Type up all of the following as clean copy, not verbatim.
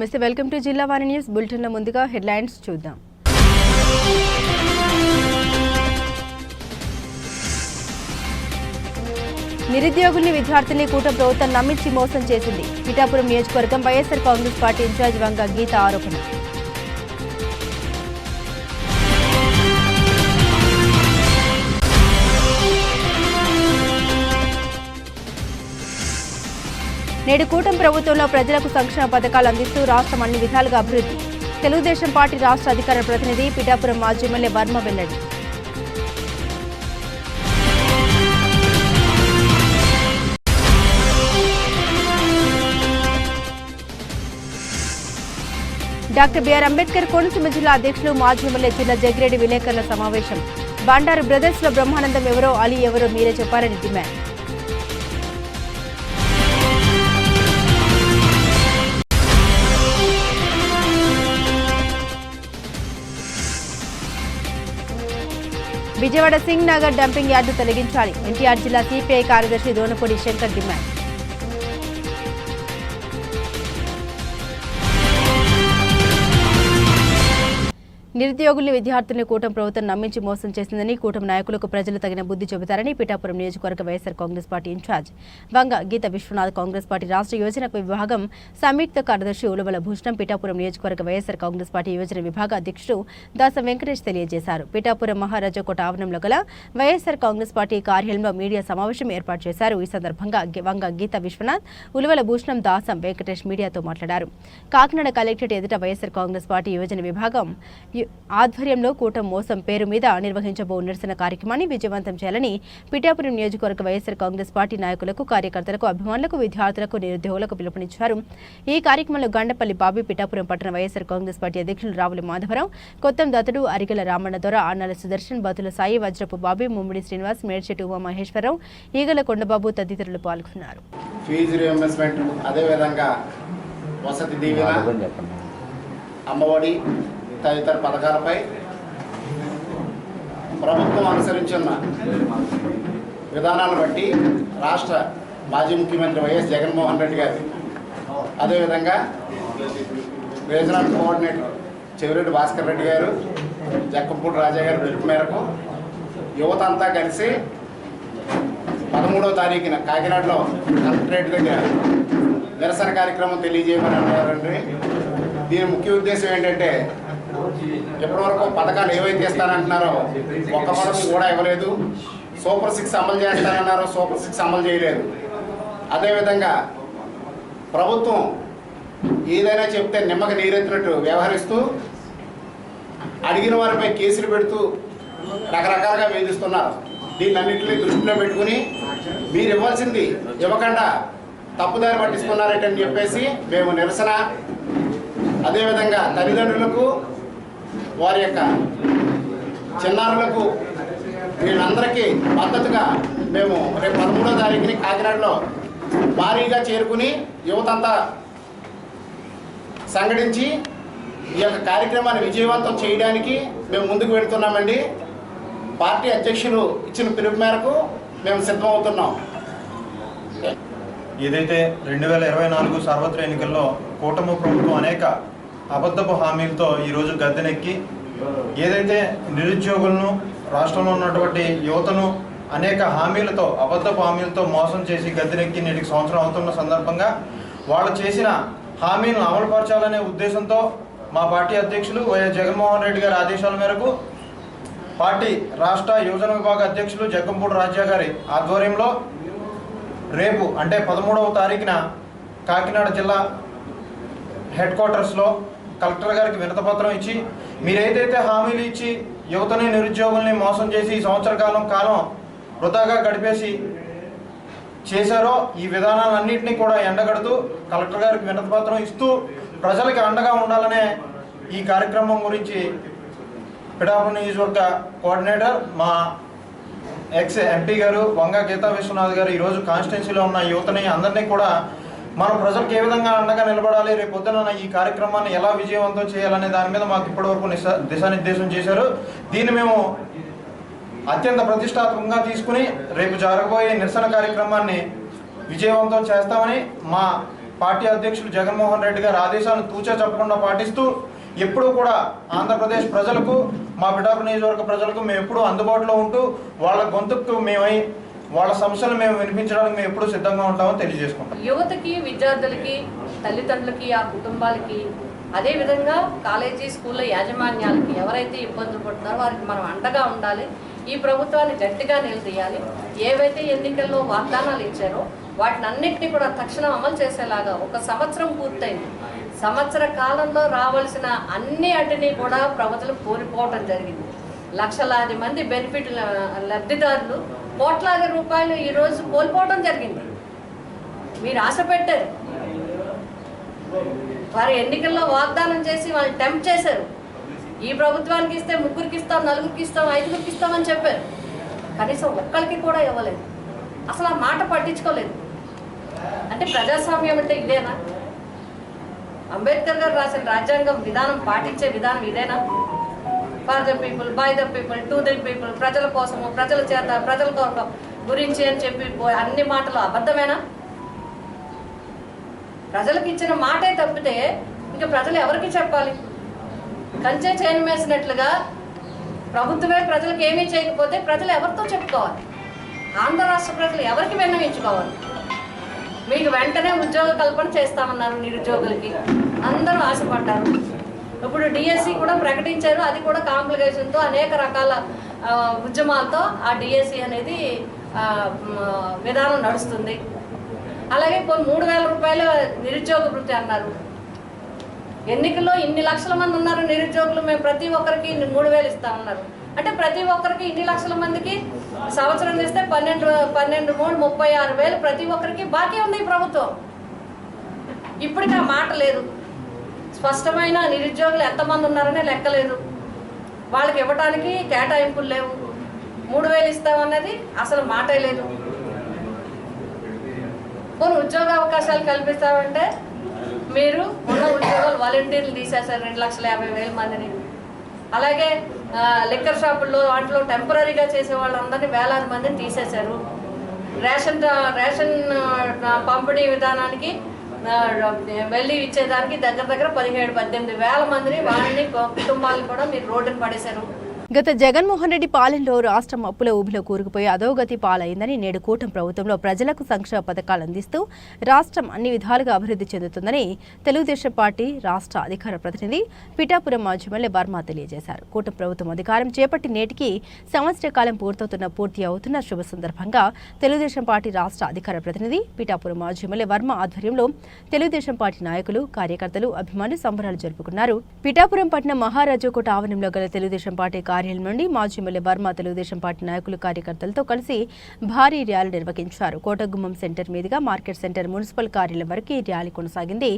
నమస్తే, welcome to జిల్లా వాణి news bulletin. లో ముందుగా హెడ్లైన్స్ చూద్దాం. నిరుద్యోగుల్ని విద్యార్థుల్ని కూటమి ప్రభుత్వం నమ్మించి మోసం చేసింది. పిఠాపురం నియోజకవర్గం వైఎస్ఆర్ కాంగ్రెస్ పార్టీ ఇన్ఛార్జ్ వంగ గీత ఆరోపణ. నేడు కూటమి ప్రభుత్వంలో ప్రజలకు సంక్షేమ పథకాలు అందిస్తూ రాష్ట్రం అన్ని విధాలుగా అభివృద్ధి. తెలుగుదేశం పార్టీ రాష్ట్ర అధికార ప్రతినిధి పిఠాపురం మాజీ ఎమ్మెల్యే వర్మ వెల్లడి. డాక్టర్ బిఆర్ అంబేద్కర్ కోనసీమ జిల్లా అధ్యక్షులు మాజీ ఎమ్మెల్యే జిల్లా జగ్గిరెడ్డి విలేకరుల సమావేశం. బండారు బ్రదర్స్ లో బ్రహ్మానందం ఎవరో, అలీ ఎవరో మీరే చెప్పారని demand. Vijayawada Singh Nagar dumping yard తొలగించాలి. ఎన్టీఆర్ జిల్లా సిపిఐ కార్యదర్శి దోనపూడి శంకర్ డిమాండ్. నిరుద్యోగుల్ని విద్యార్థుల్ని కూటమి ప్రభుత్వం నమ్మించి మోసం చేసిందని, కూటమి నాయకులకు ప్రజలు తగిన బుద్ధి చెబుతారని పిఠాపురం నియోజకవర్గ వైఎస్ఆర్ కాంగ్రెస్ పార్టీ ఇన్ఛార్జ్ వంగ గీత విశ్వనాథ్, కాంగ్రెస్ పార్టీ రాష్ట్ర యోజన విభాగం సంయుక్త కార్యదర్శి ఉలువల భూషణం, పిఠాపురం నియోజకవర్గ వైఎస్ఆర్ కాంగ్రెస్ పార్టీ యోజన విభాగ అధ్యక్షుడు దాసం వెంకటేష్ తెలియజేశారు. పిఠాపురం మహారాజాకోట ఆవరణంలో గల వైఎస్ఆర్ కాంగ్రెస్ పార్టీ కార్యాలయంలో మీడియా సమావేశం ఏర్పాటు చేశారు. ఈ సందర్భంగా వంగ గీత విశ్వనాథ్, ఉలువల భూషణం, దాసం వెంకటేష్ మీడియాతో మాట్లాడారు. కాకినాడ కలెక్టరేట్ ఎదుట వైఎస్ఆర్ కాంగ్రెస్ పార్టీ యోజన విభాగం ఆధ్వర్యంలో కూటమి మోసం పేరు మీద నిర్వహించబో నిరసన కార్యక్రమాన్ని విజయవంతం చేయాలని పిఠాపురం నియోజకవర్గ వైఎస్ఆర్ కాంగ్రెస్ పార్టీ నాయకులకు, కార్యకర్తలకు, అభిమానులకు, విద్యార్థులకు, నిరుద్యోగులకు పిలుపునిచ్చారు. ఈ కార్యక్రమంలో గండపల్లి బాబీ, పిఠాపురం పట్టణ వైఎస్ఆర్ కాంగ్రెస్ పార్టీ అధ్యక్షులు రావుల మాధవరావు, కొత్తం దత్తుడు, అరిగెల రామన్న దొర, ఆర్నాల సుదర్శన్, బతుల సాయి, వజ్రపు బాబీ, ముమ్మిడి శ్రీనివాస్, మేడ్చెట్టు ఉమా మహేశ్వరరావు, ఈగల కొండబాబు తదితరులు పాల్గొన్నారు. ఫీజు రీయింబర్స్మెంట్, అదేవిధంగా వసతి దీవెన, అమ్మఒడి తదితర పథకాలపై ప్రభుత్వం అనుసరించున్న విధానాలను బట్టి రాష్ట్ర మాజీ ముఖ్యమంత్రి వైఎస్ జగన్మోహన్ రెడ్డి గారు, అదేవిధంగా రీజనల్ కోఆర్డినేటర్ చెవిరెడ్డి భాస్కర్ రెడ్డి గారు, జక్కంపూడి రాజా గారి పిలుపు మేరకు యువత అంతా కలిసి 13వ తారీఖున కాకినాడలో కలెక్టరేట్ దగ్గర నిరసన కార్యక్రమం తెలియజేయమని అన్నారండి. దీని ముఖ్య ఉద్దేశం ఏంటంటే, ఇప్పటివరకు పథకాలు ఏవైతే ఇస్తానంటున్నారో ఒక్క పథకం కూడా ఇవ్వలేదు. సూపర్ 6 అమలు చేస్తానన్నారో సూపర్ 6 అమలు చేయలేదు. అదేవిధంగా ప్రభుత్వం ఏదైనా చెప్తే నిమ్మక నీరెత్తినట్టు వ్యవహరిస్తూ అడిగిన వారిపై కేసులు పెడుతూ రకరకాలుగా వేధిస్తున్నారు. దీన్నన్నింటినీ దృష్టిలో పెట్టుకుని మీరు ఇవ్వాల్సింది ఇవ్వకుండా తప్పుదారి పట్టిస్తున్నారని చెప్పేసి మేము నిరసన, అదేవిధంగా తల్లిదండ్రులకు, వారి యొక్క చిన్నారులకు, వీళ్ళందరికీ మద్దతుగా మేము రేపు 13వ తారీఖుని కాకినాడలో భారీగా చేరుకుని యువతంతా సంఘటించి ఈ యొక్క కార్యక్రమాన్ని విజయవంతం చేయడానికి మేము ముందుకు వెళుతున్నామండి. పార్టీ అధ్యక్షులు ఇచ్చిన పిలుపు మేరకు మేము సిద్ధమవుతున్నాం. ఏదైతే 2024 సార్వత్రిక ఎన్నికల్లో కూటమి ప్రభుత్వం అనేక అబద్ధపు హామీలతో ఈరోజు గద్దెనెక్కి, ఏదైతే నిరుద్యోగులను, రాష్ట్రంలో ఉన్నటువంటి యువతను అనేక హామీలతో, అబద్ధపు హామీలతో మోసం చేసి గద్దెనెక్కి నేటికి సంవత్సరం అవుతున్న సందర్భంగా వాళ్ళు చేసిన హామీలను అమలుపరచాలనే ఉద్దేశంతో మా పార్టీ అధ్యక్షులు వైఎస్ జగన్మోహన్ రెడ్డి గారి ఆదేశాల మేరకు పార్టీ రాష్ట్ర యోజన విభాగ అధ్యక్షులు జక్కంపూడి రాజా గారి ఆధ్వర్యంలో రేపు అంటే 13వ తారీఖున కాకినాడ జిల్లా హెడ్ క్వార్టర్స్లో కలెక్టర్ గారికి వినతిపత్రం ఇచ్చి, మీరేదైతే హామీలు ఇచ్చి యువతని, నిరుద్యోగుల్ని మోసం చేసి ఈ సంవత్సర కాలం వృధాగా గడిపేసి చేశారో ఈ విధానాలన్నింటినీ కూడా ఎండగడుతూ కలెక్టర్ గారికి వినతిపత్రం ఇస్తూ ప్రజలకి అండగా ఉండాలనే ఈ కార్యక్రమం గురించి పిఠాపురం నియోజకవర్గ కోఆర్డినేటర్ మా ఎక్స్ ఎంపీ గారు వంగ గీతా విశ్వనాథ్ గారు ఈరోజు కాన్స్టిట్యున్సీలో ఉన్న యువతని అందరినీ కూడా మన ప్రజలకు ఏ విధంగా అండగా నిలబడాలి, రేపు పొద్దున ఈ కార్యక్రమాన్ని ఎలా విజయవంతం చేయాలనే దాని మీద మాకు ఇప్పటివరకు దిశానిర్దేశం చేశారు. దీన్ని మేము అత్యంత ప్రతిష్టాత్మకంగా తీసుకుని రేపు జరగబోయే నిరసన కార్యక్రమాన్ని విజయవంతం చేస్తామని మా పార్టీ అధ్యక్షులు జగన్మోహన్ రెడ్డి గారి ఆదేశాలను తూచా చెప్పకుండా పాటిస్తూ ఎప్పుడూ కూడా ఆంధ్రప్రదేశ్ ప్రజలకు, మా పిఠాపురం నియోజకవర్గ ప్రజలకు మేము ఎప్పుడూ అందుబాటులో ఉంటూ వాళ్ళ గొంతుకు మేమై వాళ్ళ సమస్యలు మేము వినిపించడానికి మేము ఎప్పుడూ సిద్ధంగా ఉంటామని తెలియజేసుకుంటాం. యువతకి, విద్యార్థులకి, తల్లిదండ్రులకి, ఆ కుటుంబాలకి, అదేవిధంగా కాలేజీ స్కూళ్ళ యాజమాన్యాలకి ఎవరైతే ఇబ్బందులు పడుతున్నారో వారికి మనం అండగా ఉండాలి. ఈ ప్రభుత్వాన్ని గట్టిగా నిలదీయాలి. ఏవైతే ఎన్నికల్లో వాగ్దానాలు ఇచ్చారో వాటిని అన్నింటినీ కూడా తక్షణం అమలు చేసేలాగా. ఒక సంవత్సరం పూర్తయింది. సంవత్సర కాలంలో రావాల్సిన అన్నిటినీ కూడా ప్రజలు కోల్పోవడం జరిగింది. లక్షలాది మంది బెనిఫిట్ లబ్ధిదారులు కోట్లాది రూపాయలు ఈరోజు కోల్పోవడం జరిగింది. మీరు ఆశ పెట్టారు, వారు ఎన్నికల్లో వాగ్దానం చేసి వాళ్ళు టెంప్ట్ చేశారు. ఈ ప్రభుత్వానికి ఇస్తే 3కి ఇస్తాం, 4కి ఇస్తాం, 5కి ఇస్తామని చెప్పారు. కనీసం ఒక్కరికి కూడా ఇవ్వలేదు. అసలు ఆ మాట పట్టించుకోలేదు. అంటే ప్రజాస్వామ్యం అంటే ఇదేనా? అంబేద్కర్ గారు రాసిన రాజ్యాంగం విధానం పాటించే విధానం ఇదేనా? For the people, by the people, to the people, ప్రజల కోసము, ప్రజల చేత, ప్రజల గురించి అని చెప్పి అన్ని మాటలు అబద్ధమేనా? ప్రజలకు ఇచ్చిన మాటే తప్పితే ఇంకా ప్రజలు ఎవరికి చెప్పాలి? కంచె చేయని వేసినట్లుగా ప్రభుత్వమే ప్రజలకు ఏమీ చేయకపోతే ప్రజలు ఎవరితో చెప్పుకోవాలి? ఆంధ్ర రాష్ట్ర ప్రజలు ఎవరికి విన్నవించుకోవాలి? మీకు వెంటనే ఉద్యోగ కల్పన చేస్తామన్నారు నిరుద్యోగులకి, అందరూ ఆశపడ్డారు. ఇప్పుడు డిఎస్సి కూడా ప్రకటించారు. అది కూడా కాంప్లికేషన్తో అనేక రకాల ఉద్యమాలతో ఆ డిఎస్సి అనేది విధానం నడుస్తుంది. అలాగే కొన్ని 3,000 రూపాయలు నిరుద్యోగ వృత్తి అన్నారు. ఎన్నికల్లో ఇన్ని లక్షల మంది ఉన్నారు నిరుద్యోగులు, మేము ప్రతి ఒక్కరికి 3,000 ఇస్తామన్నారు. అంటే ప్రతి ఒక్కరికి ఇన్ని లక్షల మందికి సంవత్సరం ఇస్తే 12 36,000 ప్రతి ఒక్కరికి బాకీ ఉంది ఈ ప్రభుత్వం. ఇప్పటికీ ఆ మాట లేదు. స్పష్టమైన నిరుద్యోగులు ఎంతమంది ఉన్నారనే లెక్కలేదు. వాళ్ళకి ఇవ్వడానికి కేటాయింపులు లేవు. 3,000 ఇస్తామన్నది అసలు మాటే లేదు. కొన్ని ఉద్యోగ అవకాశాలు కల్పిస్తామంటే మీరు ఉన్న ఉద్యోగాలు వాలంటీర్లు తీసేశారు 2,50,000 మందిని. అలాగే లిక్కర్ షాపుల్లో వాటిలో టెంపరీగా చేసే వాళ్ళందరినీ వేలాది మందిని తీసేశారు. రేషన్ పంపిణీ విధానానికి వెళ్ళి ఇచ్చేదానికి దగ్గర 17-18,000 మందిని, వారిని కుటుంబాలను కూడా మీరు రోడ్డును పడేశారు. గత జగన్మోహన్ రెడ్డి పాలనలో రాష్ట్రం అప్పుల ఊబిలో కూరుకుపోయి అధోగతి పాలైందని, నేడు కూటమి ప్రభుత్వంలో ప్రజలకు సంక్షేమ పథకాలు అందిస్తూ రాష్ట్రం అన్ని విధాలుగా అభివృద్ధి చెందుతుందని తెలుగుదేశం పార్టీ రాష్ట్ర అధికార ప్రతినిధి పిఠాపురం మాజీ ఎమ్మెల్యే వర్మ తెలియజేశారు. కూటమి ప్రభుత్వం అధికారం చేపట్టి నేటికి సంవత్సర కాలం పూర్తి అవుతున్న శుభ సందర్భంగా తెలుగుదేశం పార్టీ రాష్ట్ర అధికార ప్రతినిధి పిఠాపురం మాజీ ఎమ్మెల్యే వర్మ ఆధ్వర్యంలో తెలుగుదేశం పార్టీ నాయకులు, కార్యకర్తలు, అభిమానులు సంబరాలు జరుపుకున్నారు. పిఠాపురం పట్టణం మహారాజాకోట ఆవరణంలో గల తెలుగుదేశం పార్టీ కార్యాలయం నుండి మాజీ ఎమ్మెల్యే వర్మ తెలుగుదేశం పార్టీ నాయకులు, కార్యకర్తలతో కలిసి భారీ ర్యాలీ నిర్వహించారు. కోటగుమ్మం సెంటర్ మీదుగా మార్కెట్ సెంటర్, మున్సిపల్ కార్యాలయం వరకు ఈ ర్యాలీ కొనసాగింది.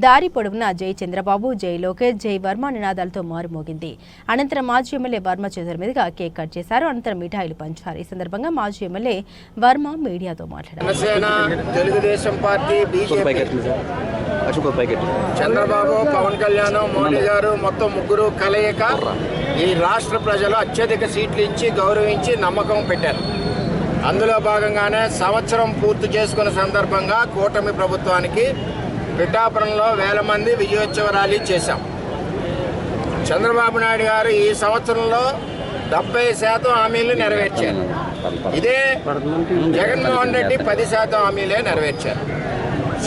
దారి పొడవునా జై చంద్రబాబు, జై లోకేష్, జై వర్మ నినాదాలతో మారుమోగింది. అనంతరం మాజీ ఎమ్మెల్యే వర్మ చేతుల మీదుగా కేక్ కట్ చేశారు. అనంతరం మిఠాయిలు పంచారు. ఈ సందర్భంగా మాజీ ఎమ్మెల్యే వర్మ మీడియాతో మాట్లాడారు. తెలుగుదేశం పార్టీ, చంద్రబాబు, పవన్ కళ్యాణ్, మోడీ గారు మొత్తం ముగ్గురు కలయిక ఈ రాష్ట్ర ప్రజలు అత్యధిక సీట్లు ఇచ్చి గౌరవించి నమ్మకం పెట్టారు. అందులో భాగంగానే సంవత్సరం పూర్తి చేసుకున్న సందర్భంగా కూటమి ప్రభుత్వానికి పిఠాపురంలో 1,000 మంది విజయోత్సవ ర్యాలీ చేశాం. చంద్రబాబు నాయుడు గారు ఈ సంవత్సరంలో 70% హామీలు నెరవేర్చారు. ఇదే జగన్మోహన్ రెడ్డి 10% హామీలే నెరవేర్చారు.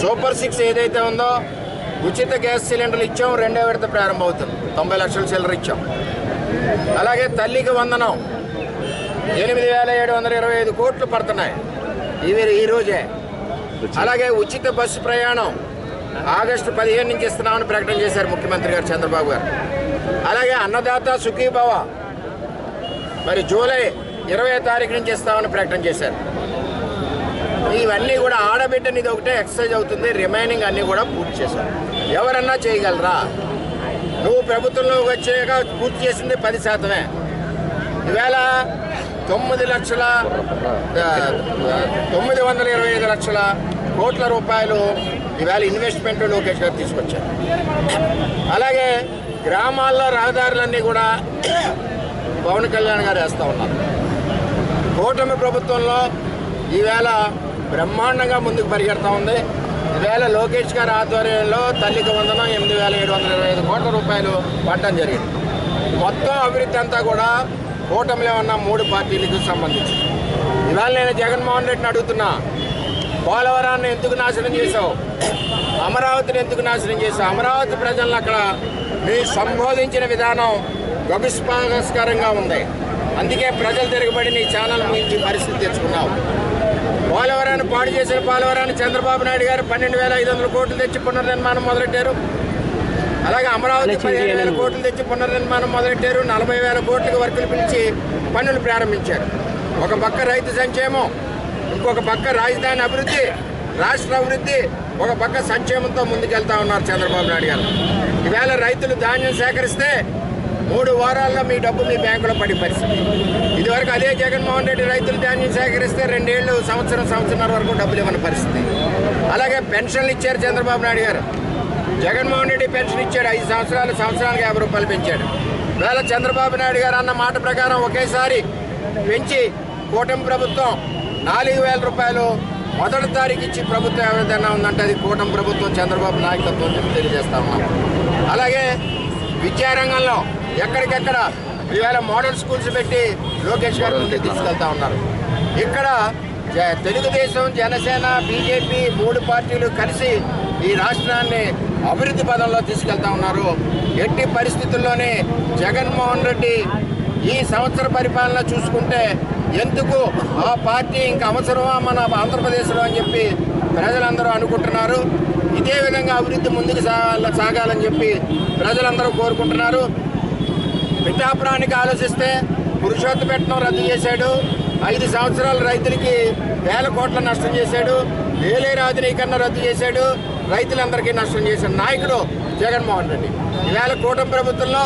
సూపర్ 6 ఏదైతే ఉందో ఉచిత గ్యాస్ సిలిండర్లు ఇచ్చాం, 2వ విడత ప్రారంభమవుతుంది. 90 లక్షల సిలిండర్ ఇచ్చాం. అలాగే తల్లికి వందనం 8,725 కోట్లు పడుతున్నాయి ఈ రోజే. అలాగే ఉచిత బస్సు ప్రయాణం ఆగస్టు 15 నుంచి ఇస్తున్నామని ప్రకటన చేశారు ముఖ్యమంత్రి గారు చంద్రబాబు గారు. అలాగే అన్నదాత సుఖీభవ మరి జూలై 20వ తారీఖు నుంచి ఇస్తామని ప్రకటన చేశారు. ఇవన్నీ కూడా ఆడబిడ్డని ఇది ఒకటే ఎక్సర్సైజ్ అవుతుంది. రిమైనింగ్ అన్నీ కూడా పూర్తి చేశారు. ఎవరన్నా చేయగలరా? నువ్వు ప్రభుత్వంలోకి వచ్చాక పూర్తి చేసింది 10%. ఈవేళ 925 లక్షల కోట్ల రూపాయలు ఈవేళ ఇన్వెస్ట్మెంట్ లోకేష్ గారు తీసుకొచ్చారు. అలాగే గ్రామాల్లో రహదారులన్నీ కూడా పవన్ కళ్యాణ్ గారు వేస్తూ ఉన్నారు. కూటమి ప్రభుత్వంలో ఈవేళ బ్రహ్మాండంగా ముందుకు పరిగెడతా ఉంది. ఈవేళ లోకేష్ గారి ఆధ్వర్యంలో తల్లికి వందనం 8,725 కోట్ల రూపాయలు పట్టడం జరిగింది. మొత్తం అభివృద్ధి అంతా కూడా కూటమిలో ఉన్న 3 పార్టీలకు సంబంధించి. ఇవాళ నేను జగన్మోహన్ రెడ్డిని అడుగుతున్నా, పోలవరాన్ని ఎందుకు నాశనం చేశావు? అమరావతిని ఎందుకు నాశనం చేశావు? అమరావతి ప్రజలను అక్కడ మీరు సంబోధించిన విధానం గొప్పస్పాస్కరంగా ఉంది. అందుకే ప్రజలు తిరగబడి నీ ఛానల్ నుంచి పరిస్థితి తెచ్చుకున్నావు. పోలవరాన్ని పాడు చేసిన పోలవరాన్ని చంద్రబాబు నాయుడు గారు 12,500 కోట్లు తెచ్చి పునర్నిర్మాణం మొదలెట్టారు. అలాగే అమరావతి 15,000 కోట్లు తెచ్చి పునర్నిర్మాణం మొదలెట్టారు. 40,000 కోట్లకు వర్కులు పిలిచి పనులు ప్రారంభించారు. ఒక పక్క రైతు సంక్షేమం, ఇంకొక పక్క రాజధాని అభివృద్ధి, రాష్ట్ర అభివృద్ధి, ఒక పక్క సంక్షేమంతో ముందుకెళ్తా ఉన్నారు చంద్రబాబు నాయుడు గారు. ఈవేళ రైతులు ధాన్యం సేకరిస్తే 3 వారాల్లో మీ డబ్బు మీ బ్యాంకులో పడే పరిస్థితి. ఇదివరకు అదే జగన్మోహన్ రెడ్డి రైతులు ధాన్యం సేకరిస్తే 2 ఏళ్ళు, సంవత్సరంన్నర వరకు డబ్బులు ఇవ్వని పరిస్థితి. అలాగే పెన్షన్లు ఇచ్చారు చంద్రబాబు నాయుడు గారు. జగన్మోహన్ రెడ్డి పెన్షన్ ఇచ్చాడు, 5 సంవత్సరాలు, సంవత్సరానికి 50 రూపాయలు పెంచాడు. వేళ చంద్రబాబు నాయుడు గారు అన్న మాట ప్రకారం ఒకేసారి పెంచి కూటమి ప్రభుత్వం 4,000 రూపాయలు మొదటి తారీఖు ఇచ్చి ప్రభుత్వం ఏదైనా ఉందంటే అది కూటమి ప్రభుత్వం చంద్రబాబు నాయకత్వం చెప్పి తెలియజేస్తా ఉన్నాం. అలాగే విద్యారంగంలో ఎక్కడికెక్కడ ఈవేళ మోడల్ స్కూల్స్ పెట్టి లోకేష్ గారు ముందుకు తీసుకెళ్తా ఉన్నారు. ఇక్కడ తెలుగుదేశం, జనసేన, బీజేపీ 3 పార్టీలు కలిసి ఈ రాష్ట్రాన్ని అభివృద్ధి పదంలో తీసుకెళ్తా ఉన్నారు. ఎట్టి పరిస్థితుల్లోనే జగన్మోహన్ రెడ్డి ఈ సంవత్సర పరిపాలన చూసుకుంటే ఎందుకు ఆ పార్టీ ఇంకా అవసరమా మన ఆంధ్రప్రదేశ్లో అని చెప్పి ప్రజలందరూ అనుకుంటున్నారు. ఇదే విధంగా అభివృద్ధి ముందుకు సాగాలని చెప్పి ప్రజలందరూ కోరుకుంటున్నారు. పిఠాపురానికి ఆలోచిస్తే పురుషోత్తపట్నం రద్దు చేశాడు. 5 సంవత్సరాలు రైతులకి 1,000 కోట్ల నష్టం చేశాడు. వేలేరు ఆధునీకరణ రద్దు చేశాడు. రైతులందరికీ నష్టం చేసిన నాయకుడు జగన్మోహన్ రెడ్డి. ఈవేళ కూటమి ప్రభుత్వంలో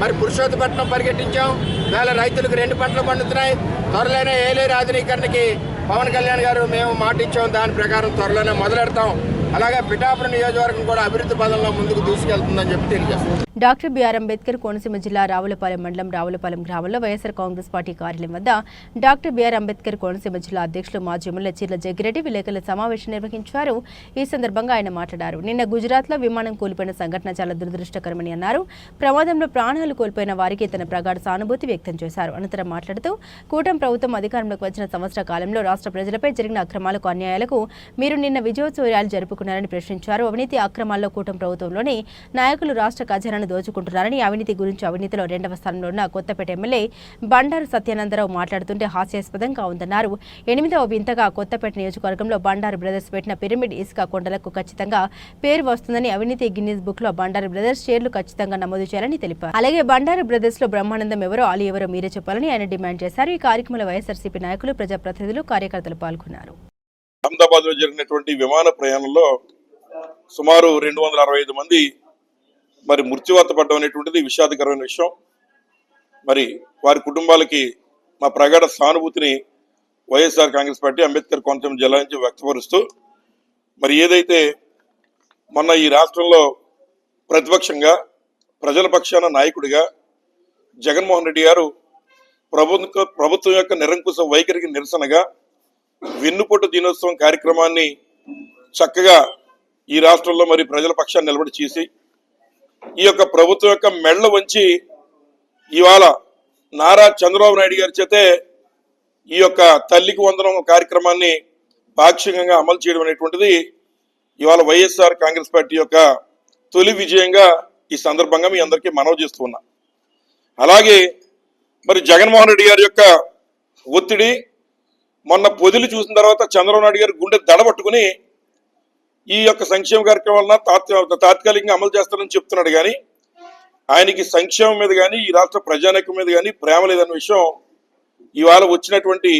మరి పురుషోత్తపట్నం పరిగెట్టించాం. ఈవేళ రైతులకు 2 పంటలు పండుతున్నాయి. త్వరలోనే ఏలేరు ఆధునీకరణకి పవన్ కళ్యాణ్ గారు మేము మాట ఇచ్చాం, దాని ప్రకారం త్వరలోనే మొదలెడతాం. అలాగే పిఠాపురం నియోజకవర్గం కూడా అభివృద్ధి పదంలో ముందుకు దూసుకెళ్తుందని చెప్పి తెలియజేస్తాం. డాక్టర్ బిఆర్ అంబేద్కర్ కోనసీమ జిల్లా రావులపాలెం మండలం రావులపాలెం గ్రామంలో వైఎస్ఆర్ కాంగ్రెస్ పార్టీ కార్యాలయం వద్ద డాక్టర్ బిఆర్ అంబేద్కర్ కోనసీమ జిల్లా అధ్యక్షులు మాజీ ఎమ్మెల్యే చీర్ల జగ్గిరెడ్డి విలేకరుల సమావేశం నిర్వహించారు. ఈ సందర్భంగా ఆయన మాట్లాడారు. నిన్న గుజరాత్లో విమానం కూలిపోయిన సంఘటన చాలా దురదృష్టకరమని అన్నారు. ప్రమాదంలో ప్రాణాలు కోల్పోయిన వారికి తన ప్రగాఢ సానుభూతి వ్యక్తం చేశారు. అనంతరం మాట్లాడుతూ కూటమి ప్రభుత్వం అధికారంలోకి వచ్చిన సంవత్సర కాలంలో రాష్ట్ర ప్రజలపై జరిగిన అక్రమాలకు, అన్యాయాలకు మీరు నిన్న విజయోత్సవాలు జరుపుకున్నారని ప్రశ్నించారు. అవినీతి అక్రమాల్లో కూటమి ప్రభుత్వంలోని నాయకులు రాష్ట్ర ఖజానాను దోచుకుంటున్నారని, అవినీతి గురించి అవినీతిలో 2వ స్థానంలో ఉన్న కొత్తపేట ఎమ్మెల్యే బండారు సత్యానందరావు మాట్లాడుతుంటే హాస్యాస్పదంగా ఉందన్నారు. 8వ వింతగా కొత్తపేట నియోజకవర్గంలో బండారు బ్రదర్స్ పెట్టిన పిరమిడ్ ఇసుక కొండలకు ఖచ్చితంగా పేరు వస్తుందని, అవినీతి గిన్నీస్ బుక్ లో బండారు బ్రదర్స్ షేర్లు ఖచ్చితంగా నమోదు చేయాలని తెలిపారు. అలాగే బండారు బ్రదర్స్ లో బ్రహ్మానందం ఎవరో, అలీ ఎవరో మీరే చెప్పాలని ఆయన డిమాండ్ చేశారు. ఈ కార్యక్రమంలో వైఎస్ఆర్సీపీ నాయకులు, ప్రజాప్రతినిధులు, కార్యకర్తలు పాల్గొన్నారు. అహ్మదాబాద్ లో జరిగినటువంటి విమాన ప్రయాణంలో సుమారు 265 మంది మరి మృత్యువాత పడ్డం అనేటువంటిది విషాదకరమైన విషయం. మరి వారి కుటుంబాలకి మా ప్రగాఢ సానుభూతిని వైఎస్ఆర్ కాంగ్రెస్ పార్టీ అంబేద్కర్ కోనసీమ జిల్లా నుంచి వ్యక్తపరుస్తూ, మరి ఏదైతే మొన్న ఈ రాష్ట్రంలో ప్రతిపక్షంగా ప్రజల పక్షాన నాయకుడిగా జగన్మోహన్ రెడ్డి గారు ప్రభుత్వం యొక్క నిరంకుశ వైఖరికి నిరసనగా వెన్నుపోటు దినోత్సవం కార్యక్రమాన్ని చక్కగా ఈ రాష్ట్రంలో మరి ప్రజల పక్షాన్ని నిలబడి చేసి ఈ యొక్క ప్రభుత్వం యొక్క మెళ్ళ వంచి ఇవాళ నారా చంద్రబాబు నాయుడు గారి చేతే ఈ యొక్క తల్లికి వందనం కార్యక్రమాన్ని పాక్షికంగా అమలు చేయడం అనేటువంటిది ఇవాళ వైఎస్ఆర్ కాంగ్రెస్ పార్టీ యొక్క తొలి విజయంగా ఈ సందర్భంగా మీ అందరికీ మనవి చేస్తూ ఉన్నా. అలాగే మరి జగన్మోహన్ రెడ్డి గారి యొక్క ఒత్తిడి మొన్న పొదిలి చూసిన తర్వాత చంద్రబాబు నాయుడు గారి గుండె దడబట్టుకుని ఈ యొక్క సంక్షేమ కార్యక్రమాలను తాత్కాలికంగా అమలు చేస్తారని చెప్తున్నాడు. కానీ ఆయనకి సంక్షేమం మీద కానీ ఈ రాష్ట్ర ప్రజానీకం మీద కానీ ప్రేమ లేదన్న విషయం ఇవాళ వచ్చినటువంటి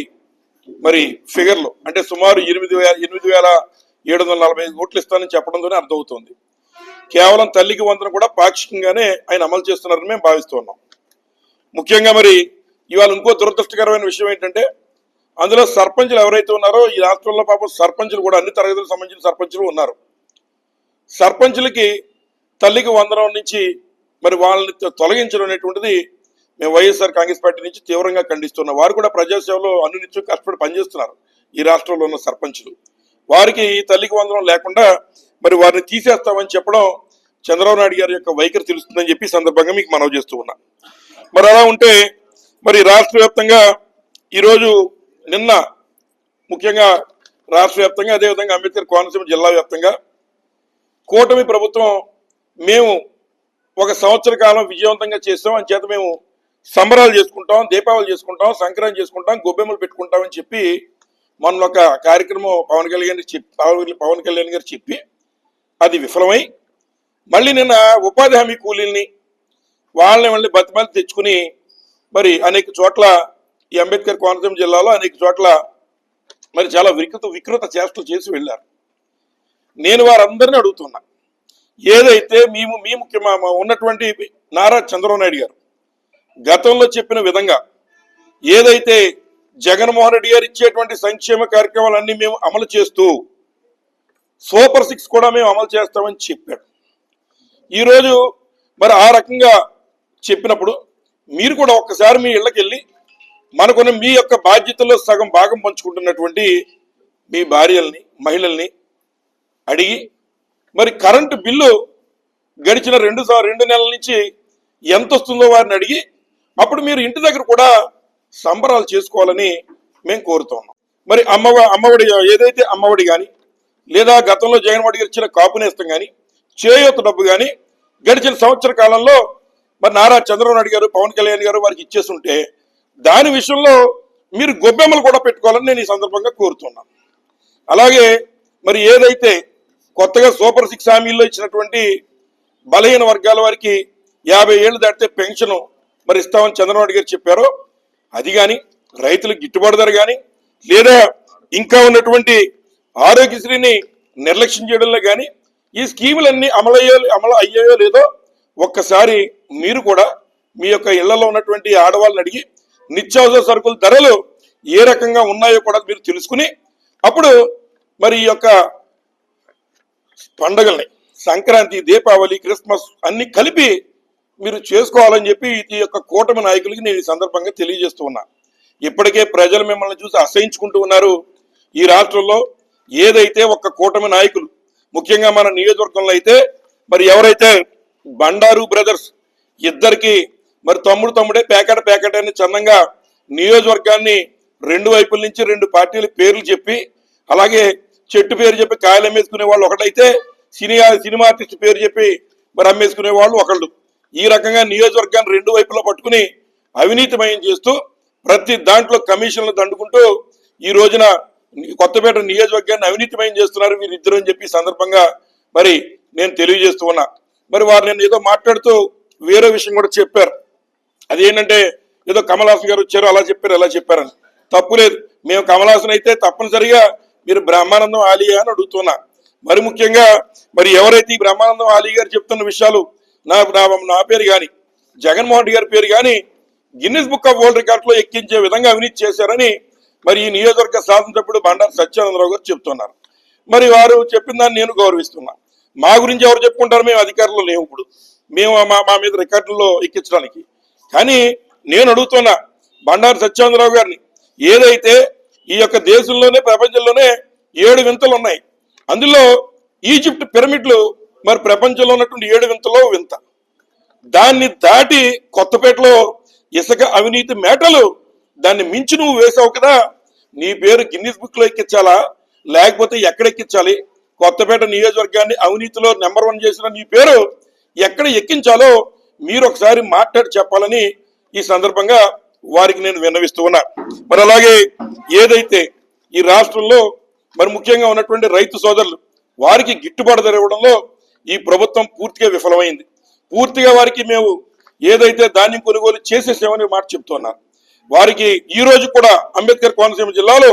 మరి ఫిగర్లు అంటే సుమారు 8,745 కోట్లు ఇస్తానని చెప్పడంతోనే అర్థమవుతుంది. కేవలం తల్లికి వందనం కూడా పాక్షికంగానే ఆయన అమలు చేస్తున్నారని మేము భావిస్తున్నాం. ముఖ్యంగా మరి ఇవాళ ఇంకో దురదృష్టకరమైన విషయం ఏంటంటే అందులో సర్పంచులు ఎవరైతే ఉన్నారో ఈ రాష్ట్రంలో పాపం సర్పంచులు కూడా అన్ని తరగతులకు సంబంధించిన సర్పంచులు ఉన్నారు. సర్పంచులకి తల్లికి వందనం నుంచి మరి వాళ్ళని తొలగించడం అనేటువంటిది మేము వైఎస్ఆర్ కాంగ్రెస్ పార్టీ నుంచి తీవ్రంగా ఖండిస్తున్నాం. వారు కూడా ప్రజాసేవలో అన్నినిత్యం కష్టపడి పనిచేస్తున్నారు ఈ రాష్ట్రంలో ఉన్న సర్పంచులు. వారికి తల్లికి వందనం లేకుండా మరి వారిని తీసేస్తామని చెప్పడం చంద్రబాబు నాయుడు గారి యొక్క వైఖరి తెలుస్తుందని చెప్పి సందర్భంగా మీకు మనవి చేస్తూ ఉన్నా. మరి అలా ఉంటే మరి రాష్ట్ర వ్యాప్తంగా ఈరోజు నిన్న ముఖ్యంగా రాష్ట్ర వ్యాప్తంగా అదేవిధంగా అంబేద్కర్ కోనసీమ జిల్లా వ్యాప్తంగా కూటమి ప్రభుత్వం మేము ఒక సంవత్సర కాలం విజయవంతంగా చేస్తాం అని చేత మేము సంబరాలు చేసుకుంటాం, దీపావళి చేసుకుంటాం, సంక్రాంతి చేసుకుంటాం, గొబ్బెమ్మలు పెట్టుకుంటాం అని చెప్పి మొన్న ఒక కార్యక్రమం పవన్ కళ్యాణ్ గారు చెప్పి అది విఫలమై మళ్ళీ నిన్న ఉపాధి హామీ కూలీల్ని వాళ్ళని మళ్ళీ బతిమాలి తెచ్చుకుని మరి అనేక చోట్ల ఈ అంబేద్కర్ కోనసీమ జిల్లాలో అనేక చోట్ల మరి చాలా వికృత చేష్టలు చేసి వెళ్ళారు. నేను వారందరినీ అడుగుతున్నా, ఏదైతే మీ ఉన్నటువంటి నారా చంద్రబాబు నాయుడు గారు గతంలో చెప్పిన విధంగా ఏదైతే జగన్మోహన్ రెడ్డి గారు ఇచ్చేటువంటి సంక్షేమ కార్యక్రమాలన్నీ మేము అమలు చేస్తూ సూపర్ 6 కూడా మేము అమలు చేస్తామని చెప్పాడు. ఈరోజు మరి ఆ రకంగా చెప్పినప్పుడు మీరు కూడా ఒక్కసారి మీ ఇళ్ళకి వెళ్ళి మనకున్న మీ యొక్క బాధ్యతల్లో సగం భాగం పంచుకుంటున్నటువంటి మీ భార్యల్ని మహిళల్ని అడిగి మరి కరెంటు బిల్లు గడిచిన 2 నెలల నుంచి ఎంత వస్తుందో వారిని అడిగి అప్పుడు మీరు ఇంటి దగ్గర కూడా సంబరాలు చేసుకోవాలని మేము కోరుతున్నాం. మరి అమ్మఒడి ఏదైతే అమ్మఒడి కానీ లేదా గతంలో జగన్మోహన్ గారు ఇచ్చిన కాపు నేస్తం కానీ చేయూత డబ్బు కానీ గడిచిన సంవత్సర కాలంలో మరి నారా చంద్రబాబు నాయుడు గారు పవన్ కళ్యాణ్ గారు వారికి ఇచ్చేస్తుంటే దాని విషయంలో మీరు గొబ్బెమ్మలు కూడా పెట్టుకోవాలని నేను ఈ సందర్భంగా కోరుతున్నాను. అలాగే మరి ఏదైతే కొత్తగా సూపర్ 6 హామీల్లో ఇచ్చినటువంటి బలహీన వర్గాల వారికి 50 ఏళ్ళు దాటితే పెన్షన్ మరి ఇస్తామని చంద్రబాబు నాయుడు గారు చెప్పారో అది కానీ రైతులకు గిట్టుబాటు ధర కానీ లేదా ఇంకా ఉన్నటువంటి ఆరోగ్యశ్రీని నిర్లక్ష్యం చేయడంలో కానీ ఈ స్కీములన్నీ అమలు అయ్యాయో లేదో ఒక్కసారి మీరు కూడా మీ యొక్క ఇళ్లలో ఉన్నటువంటి ఆడవాళ్ళని అడిగి నిత్యావసర సరుకుల ధరలు ఏ రకంగా ఉన్నాయో కూడా మీరు తెలుసుకుని అప్పుడు మరి ఈ యొక్క పండుగల్ని సంక్రాంతి, దీపావళి, క్రిస్మస్ అన్ని కలిపి మీరు చేసుకోవాలని చెప్పి ఈ యొక్క కూటమి నాయకులకి నేను ఈ సందర్భంగా తెలియజేస్తూ ఉన్నా. ఇప్పటికే ప్రజలు మిమ్మల్ని చూసి అసహించుకుంటూ ఉన్నారు. ఈ రాష్ట్రంలో ఏదైతే ఒక్క కూటమి నాయకులు ముఖ్యంగా మన నియోజకవర్గంలో అయితే మరి ఎవరైతే బండారు బ్రదర్స్ ఇద్దరికి మరి తమ్ముడే ప్యాకెట్ అని చందంగా నియోజకవర్గాన్ని 2 వైపుల నుంచి 2 పార్టీల పేర్లు చెప్పి అలాగే చెట్టు పేరు చెప్పి కాయలు అమ్మేసుకునే వాళ్ళు ఒకటైతే సినిమా ఆర్టిస్ట్ పేరు చెప్పి మరి అమ్మేసుకునే వాళ్ళు ఒకళ్ళు. ఈ రకంగా నియోజకవర్గాన్ని 2 వైపులా పట్టుకుని అవినీతిమయం చేస్తూ ప్రతి దాంట్లో కమిషన్లు దండుకుంటూ ఈ రోజున కొత్తపేట నియోజకవర్గాన్ని అవినీతిమయం చేస్తున్నారు వీరిద్దరు అని చెప్పి సందర్భంగా మరి నేను తెలియజేస్తూ ఉన్నా. మరి వారు నేను ఏదో మాట్లాడుతూ వేరే విషయం కూడా చెప్పారు. అదేంటంటే ఏదో కమల్ హాసన్ గారు వచ్చారు అలా చెప్పారు ఎలా చెప్పారని. తప్పు లేదు, మేము కమల్ హాసన్ అయితే తప్పనిసరిగా మీరు బ్రహ్మానందం ఆలియా అని అడుగుతున్నా. మరి ముఖ్యంగా మరి ఎవరైతే ఈ బ్రహ్మానందం ఆలీ గారు చెప్తున్న విషయాలు నా పేరు కానీ జగన్మోహన్ రెడ్డి గారి పేరు కానీ Guinness book of world record లో ఎక్కించే విధంగా అవినీతి చేశారని మరి ఈ నియోజకవర్గ శాసనసభ్యుడు బండారు సత్యానందరావు గారు చెప్తున్నారు. మరి వారు చెప్పిన దాన్ని నేను గౌరవిస్తున్నా. మా గురించి ఎవరు చెప్పుకుంటారు, మేము అధికారంలో లేవు, ఇప్పుడు మేము మా మీద రికార్డుల్లో ఎక్కించడానికి. కానీ నేను అడుగుతున్నా బండారు సత్యానందరావు గారిని, ఏదైతే ఈ యొక్క దేశంలోనే ప్రపంచంలోనే 7 వింతలు ఉన్నాయి, అందులో ఈజిప్ట్ పిరమిడ్లు మరి ప్రపంచంలో ఉన్నటువంటి 7 వింతలో వింత. దాన్ని దాటి కొత్తపేటలో ఇసుక అవినీతి మేటలు దాన్ని మించి నువ్వు వేసావు కదా, నీ పేరు గిన్నిస్ బుక్ లో ఎక్కించాలా లేకపోతే ఎక్కడ ఎక్కించాలి? కొత్తపేట నియోజకవర్గాన్ని అవినీతిలో నెంబర్ 1 చేసిన నీ పేరు ఎక్కడ ఎక్కించాలో మీరు ఒకసారి మాట్లాడి చెప్పాలని ఈ సందర్భంగా వారికి నేను విన్నవిస్తూ ఉన్నా. మరి అలాగే ఏదైతే ఈ రాష్ట్రంలో మరి ముఖ్యంగా ఉన్నటువంటి రైతు సోదరులు వారికి గిట్టుబాటు ధర ఇవ్వడంలో ఈ ప్రభుత్వం పూర్తిగా విఫలమైంది. పూర్తిగా వారికి మేము ఏదైతే ధాన్యం కొనుగోలు చేసేసామని మాట చెప్తున్నారు. వారికి ఈ రోజు కూడా అంబేద్కర్ కోనసీమ జిల్లాలో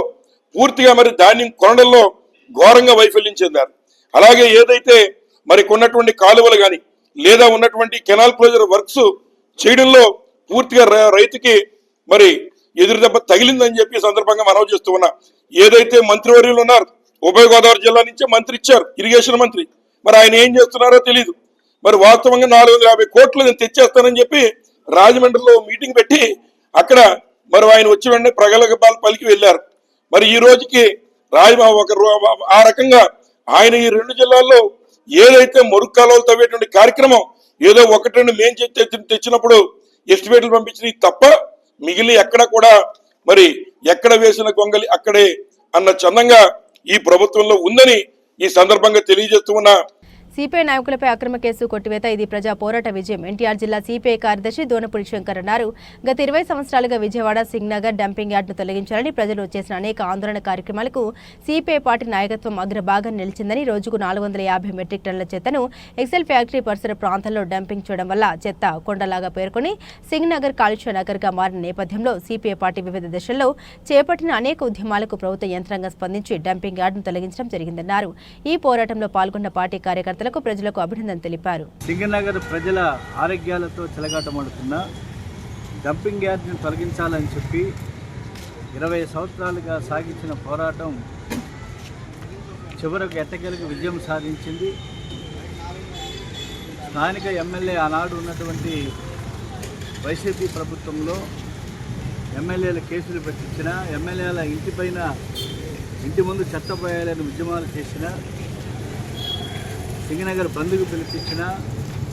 పూర్తిగా మరి ధాన్యం కొనడంలో ఘోరంగా వైఫల్యం చెందారు. అలాగే ఏదైతే మరి కొన్నటువంటి కాలువలు కానీ లేదా ఉన్నటువంటి కెనాల్ క్లోజర్ వర్క్స్ చేయడంలో పూర్తిగా రైతుకి మరి ఎదురు దెబ్బ తగిలిందని చెప్పి సందర్భంగా మనవి చేస్తూ ఉన్నా. ఏదైతే మంత్రివర్యులు ఉన్నారు, ఉభయ గోదావరి జిల్లా నుంచే మంత్రి ఇచ్చారు, ఇరిగేషన్ మంత్రి, మరి ఆయన ఏం చేస్తున్నారో తెలియదు. మరి వాస్తవంగా 450 కోట్లు నేను తెచ్చేస్తానని చెప్పి రాజమండ్రిలో మీటింగ్ పెట్టి అక్కడ మరి ఆయన వచ్చి వెంటనే ప్రగల్భాలు పలికి వెళ్ళారు. మరి ఈ రోజుకి రాజబాబు ఆ రకంగా ఆయన ఈ 2 జిల్లాల్లో ఏదైతే మురుగు కాలువలు తవ్వేటువంటి కార్యక్రమం ఏదో 1-2 మేం తెచ్చినప్పుడు ఎస్టిమేట్లు పంపించి తప్ప మిగిలి ఎక్కడ కూడా మరి ఎక్కడ వేసిన గొంగలి అక్కడే అన్న చందంగా ఈ ప్రభుత్వంలో ఉందని ఈ సందర్భంగా తెలియజేస్తూ ఉన్నా. సిపిఐ నాయకులపై అక్రమ కేసు కొట్టివేత ఇది ప్రజా పోరాట విజయం. ఎన్టీఆర్ జిల్లా సిపిఐ కార్యదర్శి దోనపూడి శంకర్ అన్నారు. గత 20 సంవత్సరాలుగా విజయవాడ సింగ్నగర్ డంపింగ్ యార్డ్ను తొలగించాలని ప్రజలు చేసిన అనేక ఆందోళన కార్యక్రమాలకు సిపిఐ పార్టీ నాయకత్వం అగ్రభాగం నిలిచిందని, రోజుకు 450 మెట్రిక్ టన్నుల చెత్తను ఎక్సెల్ ఫ్యాక్టరీ పరిసర ప్రాంతాల్లో డంపింగ్ చేయడం వల్ల చెత్త కొండలాగా పేర్కొని సింగ్నగర్ కాలుష్య నగర్గా మారిన నేపథ్యంలో సిపిఐ పార్టీ వివిధ దశల్లో చేపట్టిన అనేక ఉద్యమాలకు ప్రభుత్వ యంత్రాంగం స్పందించి డంపింగ్ యార్డ్ను తొలగించడం జరిగిందన్నారు. ఈ పోరాటంలో పాల్గొన్న పార్టీ కార్యకర్తలు ప్రజలకు అభినందన తెలిపారు. సింగనగర్ ప్రజల ఆరోగ్యాలతో చెలగాటమాడుతున్న డంపింగ్ యార్డ్ని తొలగించాలని చెప్పి 20 సంవత్సరాలుగా సాగించిన పోరాటం చివరకు ఎట్టకేలకు విజయం సాధించింది. స్థానిక ఎమ్మెల్యే ఆనాడు ఉన్నటువంటి వైసీపీ ప్రభుత్వంలో ఎమ్మెల్యేల కేసులు పెట్టించిన, ఎమ్మెల్యేల ఇంటి ముందు చెత్త పోయాలని ఉద్యమాలు చేసిన, సింగనగర్ బంద్కు పిలిపించిన,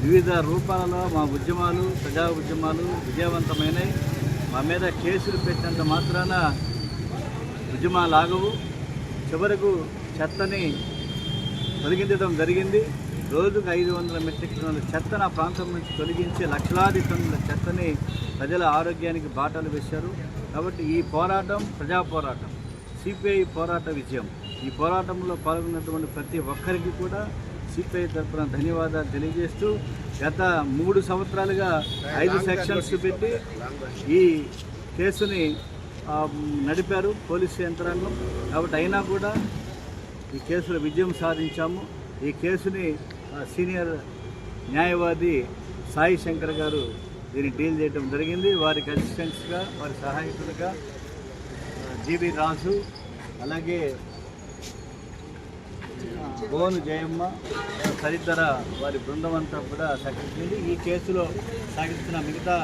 వివిధ రూపాలలో మా ఉద్యమాలు, ప్రజా ఉద్యమాలు విజయవంతమైనవి. మా మీద కేసులు పెట్టినంత మాత్రాన ఉద్యమాలు ఆగవు. చివరకు చెత్తని తొలగించడం జరిగింది. రోజుకు 500 మెట్రిక్ టన్నుల చెత్తను ఆ ప్రాంతం నుంచి తొలగించి లక్షలాది టన్నుల చెత్తని ప్రజల ఆరోగ్యానికి బాటలు వేశారు. కాబట్టి ఈ పోరాటం ప్రజా పోరాటం, సిపిఐ పోరాట విజయం. ఈ పోరాటంలో పాల్గొన్నటువంటి ప్రతి ఒక్కరికి కూడా సిపిఐ తరఫున ధన్యవాదాలు తెలియజేస్తూ, గత 3 సంవత్సరాలుగా 5 సెక్షన్స్ పెట్టి ఈ కేసుని నడిపారు పోలీసు యంత్రాంగం. కాబట్టి అయినా కూడా ఈ కేసులో విజయం సాధించాము. ఈ కేసుని సీనియర్ న్యాయవాది సాయి శంకర్ గారు దీన్ని డీల్ చేయడం జరిగింది. వారికి అసిస్టెంట్స్గా, వారి సహాయకులుగా జీవి రాజు, అలాగే గోను జయమ్మ తదితర వారి బృందం అంతా కూడా సహకరించింది. ఈ కేసులో సాగిస్తున్న మిగతా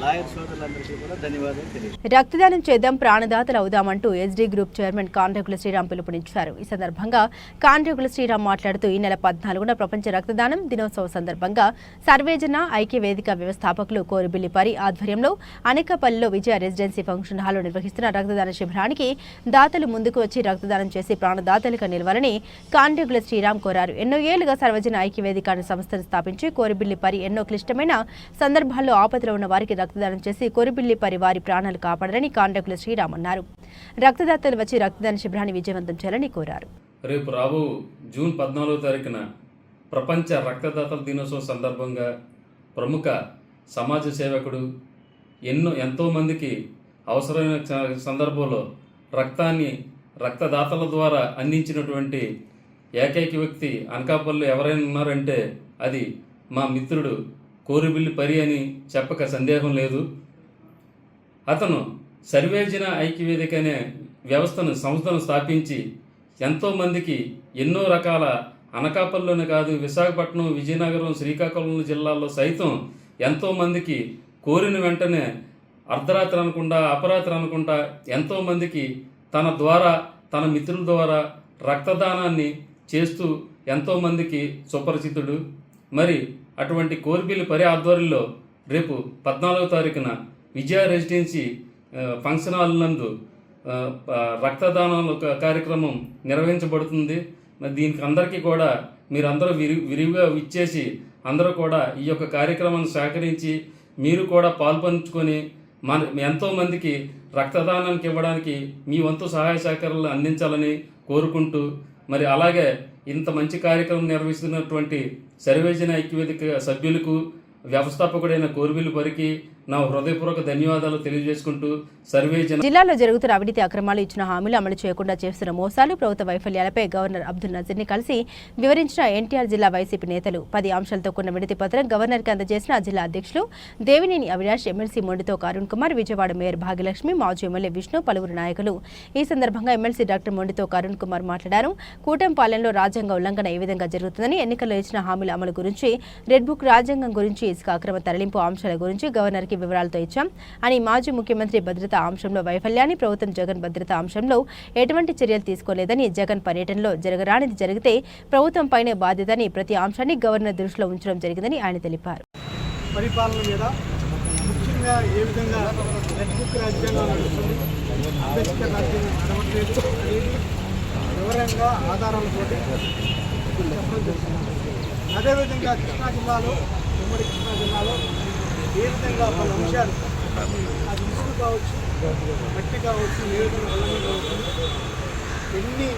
లాయర్ సోదరులందరికీ కూడా ధన్యవాదాలు తెలియజేస్తాను. రక్తదానం చేద్దాం, ప్రాణదాతలు అవుదామంటూ SD group chairman Kandregula Sriram పిలుపునిచ్చారు. ఈ సందర్భంగా కాండ్రేగుల శ్రీరామ్ మాట్లాడుతూ ఈ నెల 14న ప్రపంచ రక్తదానం దినోత్సవం సందర్భంగా సర్వేజన ఐక్య వేదిక వ్యవస్థాపకులు కోరిబిల్లి పరి ఆధ్వర్యంలో అనకాపల్లిలో విజయ రెసిడెన్సీ ఫంక్షన్ హాల్లో నిర్వహిస్తున్న రక్తదాన శిబిరానికి దాతలు ముందుకు వచ్చి రక్తదానం చేసి ప్రాణదాతలుగా నిలవాలని కాండ్రేగుల శ్రీరామ్ కోరారు. ఎన్నో ఏళ్లుగా సర్వజన ఐక్య వేదిక అనే సంస్థను స్థాపించి కోరిబిల్లి పరి ఎన్నో క్లిష్టమైన సందర్భాల్లో ఆపదలో ఉన్న వారికి రక్తదానం చేసి కోరిబిల్లి పరి వారి ప్రాణాలు కాపాడాలని కాండ్రేగుల శ్రీరామ్ అన్నారు. రక్తదాతలు వచ్చి రక్తదాన శిబిరాన్ని విజయవంతం చేయాలని కోరారు. రేపు రాబో జూన్ 14వ తారీఖున ప్రపంచ రక్తదాతల దినోత్సవం సందర్భంగా ప్రముఖ సమాజ సేవకుడు ఎంతో మందికి అవసరమైన సందర్భంలో రక్తాన్ని రక్తదాతల ద్వారా అందించినటువంటి ఏకైక వ్యక్తి అనకాపల్లిలో ఎవరైనా ఉన్నారంటే అది మా మిత్రుడు కోరిబిల్లి పరి అని చెప్పక సందేహం లేదు. అతను సర్వేజన ఐక్యవేదిక అనే సంస్థను స్థాపించి ఎంతోమందికి ఎన్నో రకాల అనకాపల్లిలోనే కాదు విశాఖపట్నం, విజయనగరం, శ్రీకాకుళం జిల్లాల్లో సైతం ఎంతోమందికి కోరిన వెంటనే అర్ధరాత్రి అనుకుంటా అపరాత్రి అనుకుంటా ఎంతోమందికి తన ద్వారా తన మిత్రుల ద్వారా రక్తదానాన్ని చేస్తూ ఎంతోమందికి సుపరిచితుడు. మరి అటువంటి కోరిబిల్లి పరి ఆధ్వర్యంలో రేపు 14వ తారీఖున విజయ రెసిడెన్సీ ఫంక్షన్ హాల్ నందు రక్తదానాల కార్యక్రమం నిర్వహించబడుతుంది. మరి దీనికి అందరికీ కూడా మీరందరూ విరివిగా ఇచ్చేసి అందరూ కూడా ఈ యొక్క కార్యక్రమాన్ని సహకరించి మీరు కూడా పాల్పంచుకొని ఎంతోమందికి రక్తదానానికి ఇవ్వడానికి మీ వంతు సహాయ సహకారాలు అందించాలని కోరుకుంటూ, మరి అలాగే ఇంత మంచి కార్యక్రమం నిర్వహిస్తున్నటువంటి సర్వేజన ఐక్యవేదిక సభ్యులకు వ్యవస్థాపకుడైన కోరిబిల్లి పరికి నా హృదయపూర్వక ధన్యవాదాలు తెలియజేసుకుంటూ సర్వేజన. జిల్లాలో జరుగుతున్న అవినీతి అక్రమాలు, ఇచ్చిన హామీలు అమలు చేయకుండా చేస్తున్న మోసాలు, ప్రభుత్వ వైఫల్యాలపై గవర్నర్ అబ్దుల్ నజీర్ని కలిసి వివరించిన ఎన్టీఆర్ జిల్లా వైసీపీ నేతలు 10 అంశాలతో కూడిన వినతి పత్రం గవర్నర్కి అందజేసిన జిల్లా అధ్యక్షులు దేవినేని అవినాష్, ఎమ్మెల్సీ మొండితో అరుణ్ కుమార్, విజయవాడ మేయర్ భాగ్యలక్ష్మి, మాజీ ఎమ్మెల్యే విష్ణు, పలువురు నాయకులు. ఈ సందర్భంగా ఎమ్మెల్సీ డాక్టర్ మొండితో అరుణ్ కుమార్ మాట్లాడారు. కూటంపాలెంలో రాజ్యాంగ ఉల్లంఘన ఏ విధంగా జరుగుతుందని, ఎన్నికల్లో ఇచ్చిన హామీల అమలు గురించి, రెడ్ బుక్ రాజ్యాంగం గురించి, ఇసుక అక్రమ తరలింపు అంశాల గురించి గవర్నర్కి అందరికీ వివరాలతో ఇచ్చాం అని మాజీ ముఖ్యమంత్రి భద్రతా అంశంలో వైఫల్యాన్ని ప్రభుత్వం జగన్ భద్రతా అంశంలో ఎటువంటి చర్యలు తీసుకోలేదని జగన్ పర్యటనలో జరగరానిది జరిగితే ప్రభుత్వం పైనే బాధ్యతని ప్రతి అంశాన్ని గవర్నర్ దృష్టిలో ఉంచడం జరిగిందని ఆయన తెలిపారు. పరిపాలన మీద ముఖ్యంగా ఏ విధంగా రెడ్ బుక్ రాజ్యాంగం నడుస్తుంది, అంబేద్కర్ రాజ్యాంగం నడవట్లేదు అనేది వివరంగా ఆధారాలతోటి చెప్పడం జరుగుతుంది. అదేవిధంగా కృష్ణా జిల్లాలో, ఉమ్మడి కృష్ణా జిల్లాలో ఏ విధంగా పలు అంశాలు, అది ఇసుక కావచ్చు, మట్టి కావచ్చు, ఏ విధంగా అవుతుంది, ఎన్ని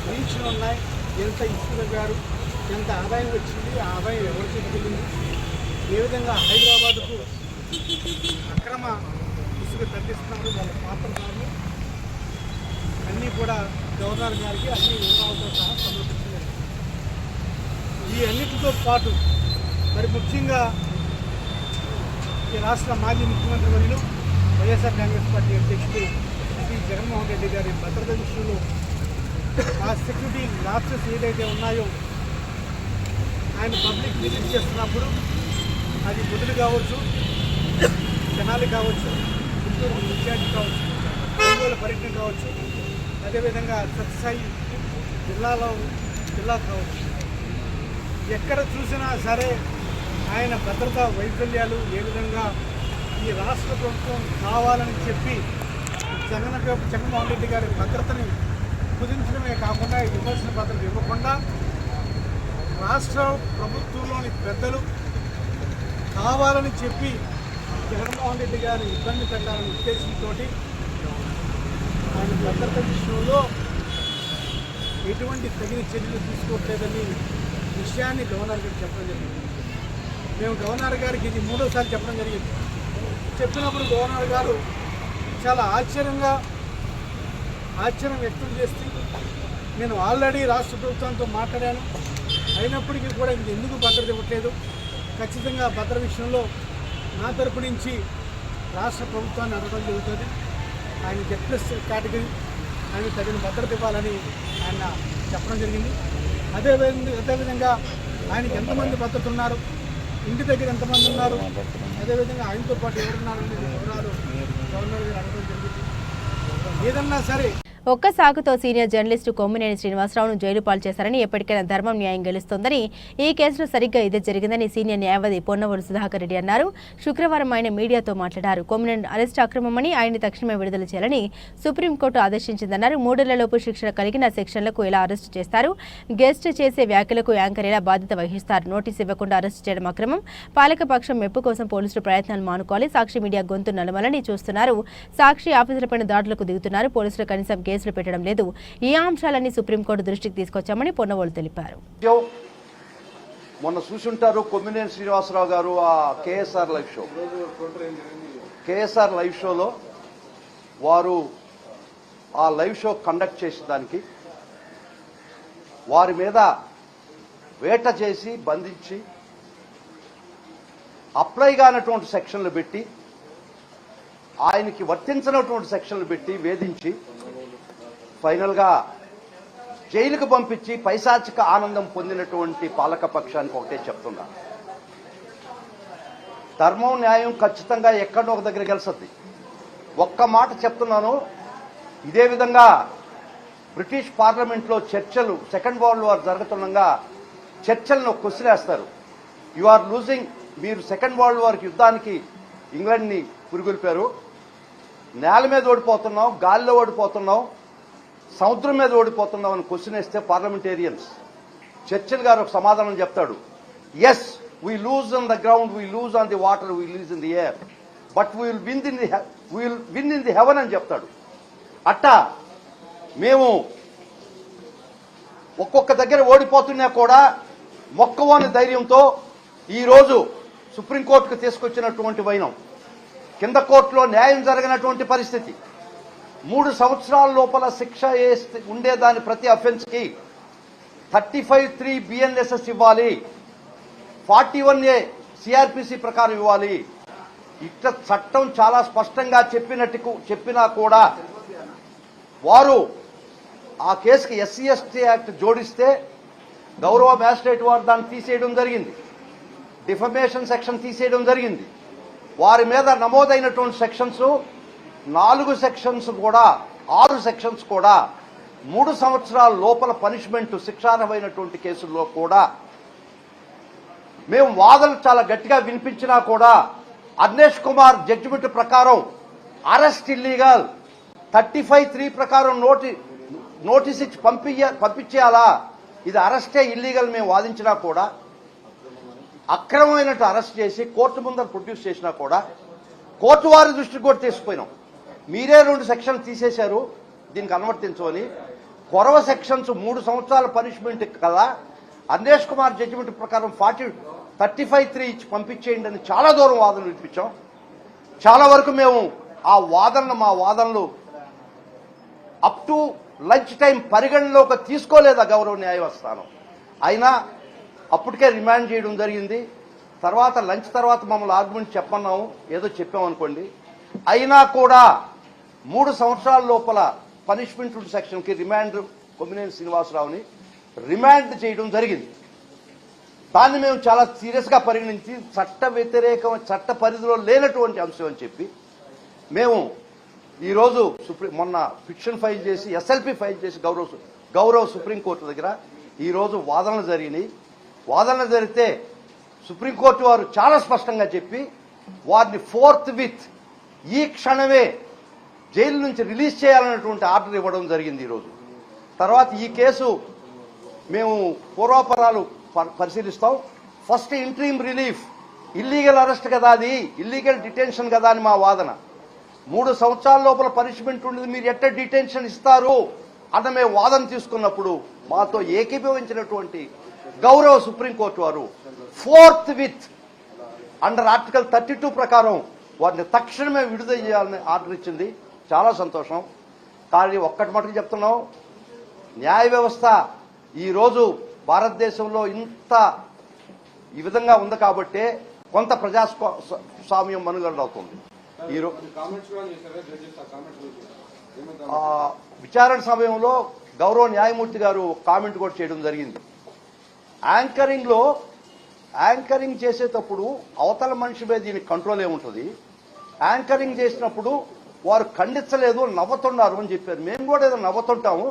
రీచ్లు ఉన్నాయి, ఎంత ఇసుక తగ్గారు, ఎంత ఆదాయం వచ్చింది, ఆ ఆదాయం ఎవరు చెప్పింది, ఏ విధంగా హైదరాబాద్కు అక్రమ ఇసుక తగ్గిస్తున్నారు, వాళ్ళ పాత్ర కాదు, అన్నీ కూడా గవర్నర్ గారికి అన్ని వివరాలతో సహా సమర్పించలేదు. ఈ అన్నిటితో పాటు మరి ముఖ్యంగా ఈ రాష్ట్ర మాజీ ముఖ్యమంత్రి వర్యులు వైఎస్ఆర్ కాంగ్రెస్ పార్టీ అధ్యక్షుడు శ్రీ జగన్మోహన్ రెడ్డి గారి భద్రత విషయంలో ఆ సెక్యూరిటీ లాప్సెస్ ఏదైతే ఉన్నాయో ఆయన పబ్లిక్ విజిట్ చేస్తున్నప్పుడు అది బుధులు కావచ్చు, తెనాలి కావచ్చు, గుంటూరు ఇన్ఛార్జ్ కావచ్చు, ఒంగోలు పర్యటన కావచ్చు, అదేవిధంగా సత్సాయి జిల్లా కావచ్చు, ఎక్కడ చూసినా సరే ఆయన భద్రతా వైఫల్యాలు ఏ విధంగా ఈ రాష్ట్ర ప్రభుత్వం కావాలని చెప్పి జగన్మోహన్ రెడ్డి గారి భద్రతని కుదించడమే కాకుండా ఇవ్వాల్సిన భద్రత ఇవ్వకుండా రాష్ట్ర ప్రభుత్వంలోని పెద్దలు కావాలని చెప్పి జగన్మోహన్ రెడ్డి గారిని ఇబ్బంది పెట్టాలనే ఉద్దేశంతో ఆయన భద్రత విషయంలో ఎటువంటి తగిన చర్యలు తీసుకోవట్లేదని విషయాన్ని గవర్నర్ గారికి చెప్పడం జరిగింది. మేము గవర్నర్ గారికి ఇది 3వ సారి చెప్పడం జరిగింది. చెప్పినప్పుడు గవర్నర్ గారు చాలా ఆశ్చర్యం వ్యక్తం చేస్తూ నేను ఆల్రెడీ రాష్ట్ర ప్రభుత్వంతో మాట్లాడాను, అయినప్పటికీ కూడా ఎందుకు భద్రత ఇవ్వట్లేదు, ఖచ్చితంగా భద్రత విషయంలో నా తరపు నుంచి రాష్ట్ర ప్రభుత్వాన్ని అడగడం జరుగుతుంది, ఆయన జెడ్+ కేటగిరీ, ఆయన తగిన భద్రత ఇవ్వాలని ఆయన చెప్పడం జరిగింది. అదేవిధంగా ఆయనకి ఎంతమంది భద్రత ఉన్నారు, ఇంటి దగ్గర ఎంతమంది ఉన్నారు, అదేవిధంగా ఆయనతో పాటు ఎవరున్నారు అనే వివరాలు గవర్నర్ గారు అడగడం జరిగింది. ఏదన్నా సరే ఒక్క సాకుతో సీనియర్ జర్నలిస్టు కొమ్మినేని శ్రీనివాసరావును జైలు పాలు చేశారని ఎప్పటికైనా ధర్మం న్యాయం గెలుస్తోందని, ఈ కేసులో సరిగ్గా ఇదే జరిగిందని సీనియర్ న్యాయవాది పొన్నవోలు సుధాకర్ రెడ్డి అన్నారు. శుక్రవారం ఆయన మీడియాతో మాట్లాడారు. కొమ్మినేని అరెస్టు అక్రమమని, ఆయన్ని తక్షణమే విడుదల చేయాలని సుప్రీంకోర్టు ఆదేశించిందన్నారు. 3 ఏళ్లలోపు శిక్షణ కలిగిన సెక్షన్లకు ఎలా అరెస్టు చేస్తారు, గెస్ట్ చేసే వ్యాఖ్యలకు యాంకర్ ఎలా బాధ్యత వహిస్తారు, నోటీసు ఇవ్వకుండా అరెస్టు చేయడం అక్రమం, పాలకపక్షం మెప్పు కోసం పోలీసులు ప్రయత్నాలు మానుకోవాలి, సాక్షి మీడియా గొంతు నలమలని చూస్తున్నారు, సాక్షి ఆఫీసులపైన దాడులకు దిగుతున్నారు, పోలీసులు కనీసం కేసులు పెట్టడం లేదు, ఈ అంశాలన్నీ సుప్రీంకోర్టు దృష్టికి తీసుకొచ్చామని పొన్నవోలు తెలిపారు. మొన్న చూసుంటారు కొమ్మినేని శ్రీనివాసరావు గారు ఆ కేఎస్ఆర్ లైవ్ షోలో వారు ఆ లైవ్ షో కండక్ట్ చేసేదానికి వారి మీద వేట చేసి బంధించి అప్లై కానటువంటి సెక్షన్లు పెట్టి ఆయనకి వర్తించినటువంటి సెక్షన్లు పెట్టి వేధించి ఫైనల్గా జైలుకు పంపించి పైశాచిక ఆనందం పొందినటువంటి పాలక పక్షానికి ఒకటే చెప్తున్నా, ధర్మం న్యాయం ఖచ్చితంగా ఎక్కడో ఒక దగ్గర గెలుస్తుంది. ఒక్క మాట చెప్తున్నాను, ఇదే విధంగా బ్రిటిష్ పార్లమెంట్లో చర్చలు సెకండ్ వరల్డ్ వార్ జరుగుతుండగా చర్చలను కొసిలేస్తారు. యు ఆర్ లూజింగ్, మీరు సెకండ్ వరల్డ్ వార్ యుద్ధానికి ఇంగ్లాండ్ని పురిగొల్పారు, నేల మీద ఓడిపోతున్నావు, గాలిలో ఓడిపోతున్నావు, సముద్రం మీద ఓడిపోతున్నావు అని క్వశ్చన్ వేస్తే పార్లమెంటేరియన్స్ చర్చిల్ గారు ఒక సమాధానం చెప్తాడు, yes we lose on the ground, we lose on the water, we lose in the air, but we will win in the heaven అని చెప్తాడు. అట్టా మేము ఒక్కొక్క దగ్గర ఓడిపోతున్నా కూడా మొక్కవోని ధైర్యంతో ఈరోజు సుప్రీంకోర్టుకు తీసుకొచ్చినటువంటి వైనం, కింద కోర్టులో న్యాయం జరగనటువంటి పరిస్థితి, 3 సంవత్సరాల లోపల శిక్ష ఉండేదాని ప్రతి అఫెన్స్కి 35(3) BNSS ఇవ్వాలి, 41A CRPC ప్రకారం ఇవ్వాలి. ఇట్లా చట్టం చాలా స్పష్టంగా చెప్పినా కూడా వారు ఆ కేసుకి SC/ST యాక్ట్ జోడిస్తే గౌరవ మ్యాజిస్ట్రేట్ వారు దాన్ని తీసేయడం జరిగింది. డిఫమేషన్ సెక్షన్ తీసేయడం జరిగింది. వారి మీద నమోదైనటువంటి సెక్షన్స్ 4 సెక్షన్స్ కూడా 6 సెక్షన్స్ కూడా 3 సంవత్సరాల లోపల పనిష్మెంట్ శిక్షార్హమైనటువంటి కేసుల్లో కూడా మేము వాదనలు చాలా గట్టిగా వినిపించినా కూడా అర్నేష్ కుమార్ జడ్జిమెంట్ ప్రకారం అరెస్ట్ ఇల్లీగల్ 35(3) ప్రకారం నోటీస్ ఇచ్చి పంపించేయాలా, ఇది అరెస్టే ఇల్లీగల్ మేము వాదించినా కూడా అక్రమమైనట్టు అరెస్ట్ చేసి కోర్టు ముందర ప్రొడ్యూస్ చేసినా కూడా కోర్టు వారి దృష్టికి కూడా తీసుకుపోయినాం. మీరే 2 సెక్షన్లు తీసేశారు దీనికి అనువర్తించమని. కొరవ సెక్షన్స్ 3 సంవత్సరాల పనిష్మెంట్ కదా, అర్నేష్ కుమార్ జడ్జిమెంట్ ప్రకారం 35(3) ఇచ్చి పంపించేయండి అని చాలా దూరం వాదనలు వినిపించాం. చాలా వరకు మేము మా వాదనలు అప్ టు లంచ్ టైం పరిగణలోకి తీసుకోలేదా గౌరవ న్యాయస్థానం. అయినా అప్పటికే రిమాండ్ చేయడం జరిగింది. తర్వాత లంచ్ తర్వాత మమ్మల్ని ఆర్గ్యుమెంట్ చెప్పన్నాము, ఏదో చెప్పామనుకోండి. అయినా కూడా 3 సంవత్సరాల లోపల పనిష్మెంట్ సెక్షన్కి రిమాండ్ కొమ్మినేని శ్రీనివాసరావుని రిమాండ్ చేయడం జరిగింది. దాన్ని మేము చాలా సీరియస్గా పరిగణించి చట్ట పరిధిలో లేనటువంటి అంశం అని చెప్పి మేము ఈరోజు మొన్న పిటిషన్ ఫైల్ చేసి ఎస్ఎల్పి ఫైల్ చేసి గౌరవ సుప్రీంకోర్టు దగ్గర ఈరోజు వాదనలు జరిగినాయి. వాదనలు జరిగితే సుప్రీంకోర్టు వారు చాలా స్పష్టంగా చెప్పి వారిని ఫోర్త్విత్ ఈ క్షణమే జైలు నుంచి రిలీజ్ చేయాలన్నటువంటి ఆర్డర్ ఇవ్వడం జరిగింది ఈరోజు. తర్వాత ఈ కేసు మేము పూర్వాపరాలు పరిశీలిస్తాం. First interim relief, illegal arrest కదా, అది ఇల్లీగల్ డిటెన్షన్ కదా అని మా వాదన. 3 సంవత్సరాల లోపల పనిష్మెంట్ ఉండేది, మీరు ఎట్ట డిటెన్షన్ ఇస్తారు అన్న మేము వాదన తీసుకున్నప్పుడు మాతో ఏకీభవించినటువంటి గౌరవ సుప్రీంకోర్టు వారు ఫోర్త్విత్ అండర్ ఆర్టికల్ 32 ప్రకారం వారిని తక్షణమే విడుదల చేయాలని ఆర్డర్ ఇచ్చింది. చాలా సంతోషం. కానీ ఒక్కటి మటుకు చెప్తున్నాం, న్యాయ వ్యవస్థ ఈరోజు భారతదేశంలో ఈ విధంగా ఉంది కాబట్టే కొంత ప్రజాస్వామ్యం మనుగడవుతుంది. విచారణ సమయంలో గౌరవ న్యాయమూర్తి గారు కామెంట్ కూడా చేయడం జరిగింది. యాంకరింగ్ చేసేటప్పుడు అవతల మనిషి మీద దీనికి కంట్రోల్ ఏముంటుంది. యాంకరింగ్ చేసినప్పుడు వారు ఖండించలేదు, నవ్వుతున్నారు అని చెప్పారు. మేము కూడా ఏదో నవ్వుతుంటాము,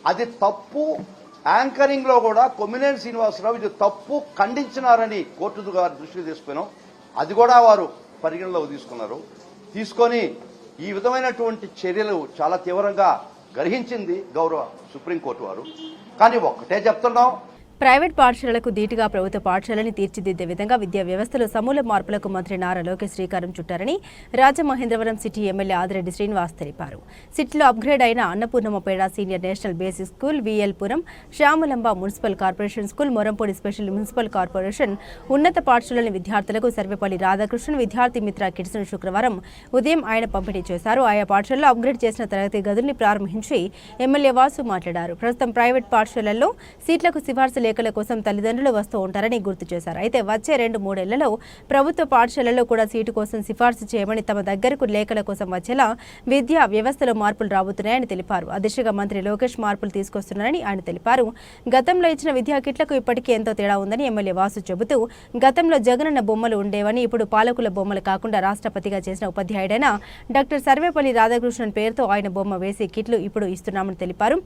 అది తప్పు. యాంకరింగ్ లో కూడా కొమ్మినేని శ్రీనివాసరావు ఇది తప్పు ఖండించినారని కోర్టు గారి దృష్టికి తీసుకున్నాం. అది కూడా వారు పరిగణలోకి తీసుకొని ఈ విధమైనటువంటి చర్యలు చాలా తీవ్రంగా గ్రహించింది గౌరవ సుప్రీంకోర్టు వారు. కానీ ఒక్కటే చెప్తున్నాం, ప్రైవేట్ పాఠశాలలకు ధీటుగా ప్రభుత్వ పాఠశాలని తీర్చిదిద్దే విధంగా విద్యా వ్యవస్థలో సమూల మార్పులకు మంత్రి నారా లోకేష్ శ్రీకారం చుట్టారని రాజమహేంద్రవరం సిటీ ఎమ్మెల్యే ఆదిరెడ్డి శ్రీనివాస్ తెలిపారు. సిటీలో అప్గ్రేడ్ అయిన Annapurnammapeta senior national basic school, VLPuram Shyamalamba municipal corporation school, Morampudi special municipal corporation ఉన్నత పాఠశాలలోని విద్యార్థులకు సర్వేపల్లి రాధాకృష్ణన్ విద్యార్థి మిత్ర కిట్స్ను శుక్రవారం ఉదయం ఆయన పంపిణీ చేశారు. ఆయా పాఠశాలలో అప్గ్రేడ్ చేసిన తరగతి గదుల్ని ప్రారంభించి ఎమ్మెల్యే వాసు మాట్లాడారు. ప్రస్తుతం ప్రైవేట్ పాఠశాలల్లో సీట్లకు సిఫార్సు లేఖల కోసం తల్లిదండ్రులు వస్తూ ఉంటారని గుర్తు చేశారు. అయితే వచ్చే 2-3 ఏళ్లలో ప్రభుత్వ పాఠశాలల్లో కూడా సీటు కోసం సిఫార్సు చేయమని తమ దగ్గరకు లేఖల కోసం వచ్చేలా విద్యా వ్యవస్థలో మార్పులు రాబోతున్నాయని తెలిపారు. ఆ దిశగా మంత్రి లోకేష్ మార్పులు తీసుకొస్తున్నారని ఆయన తెలిపారు. గతంలో ఇచ్చిన విద్యా కిట్లకు ఇప్పటికీ ఎంతో తేడా ఉందని ఎమ్మెల్యే వాసు చెబుతూ గతంలో జగనన్న బొమ్మలు ఉండేవని, ఇప్పుడు పాలకుల బొమ్మలు కాకుండా రాష్ట్రపతిగా చేసిన ఉపాధ్యాయుడైన డాక్టర్ సర్వేపల్లి రాధాకృష్ణన్ పేరుతో ఆయన బొమ్మ వేసి కిట్లు ఇప్పుడు ఇస్తున్నామని తెలిపారు.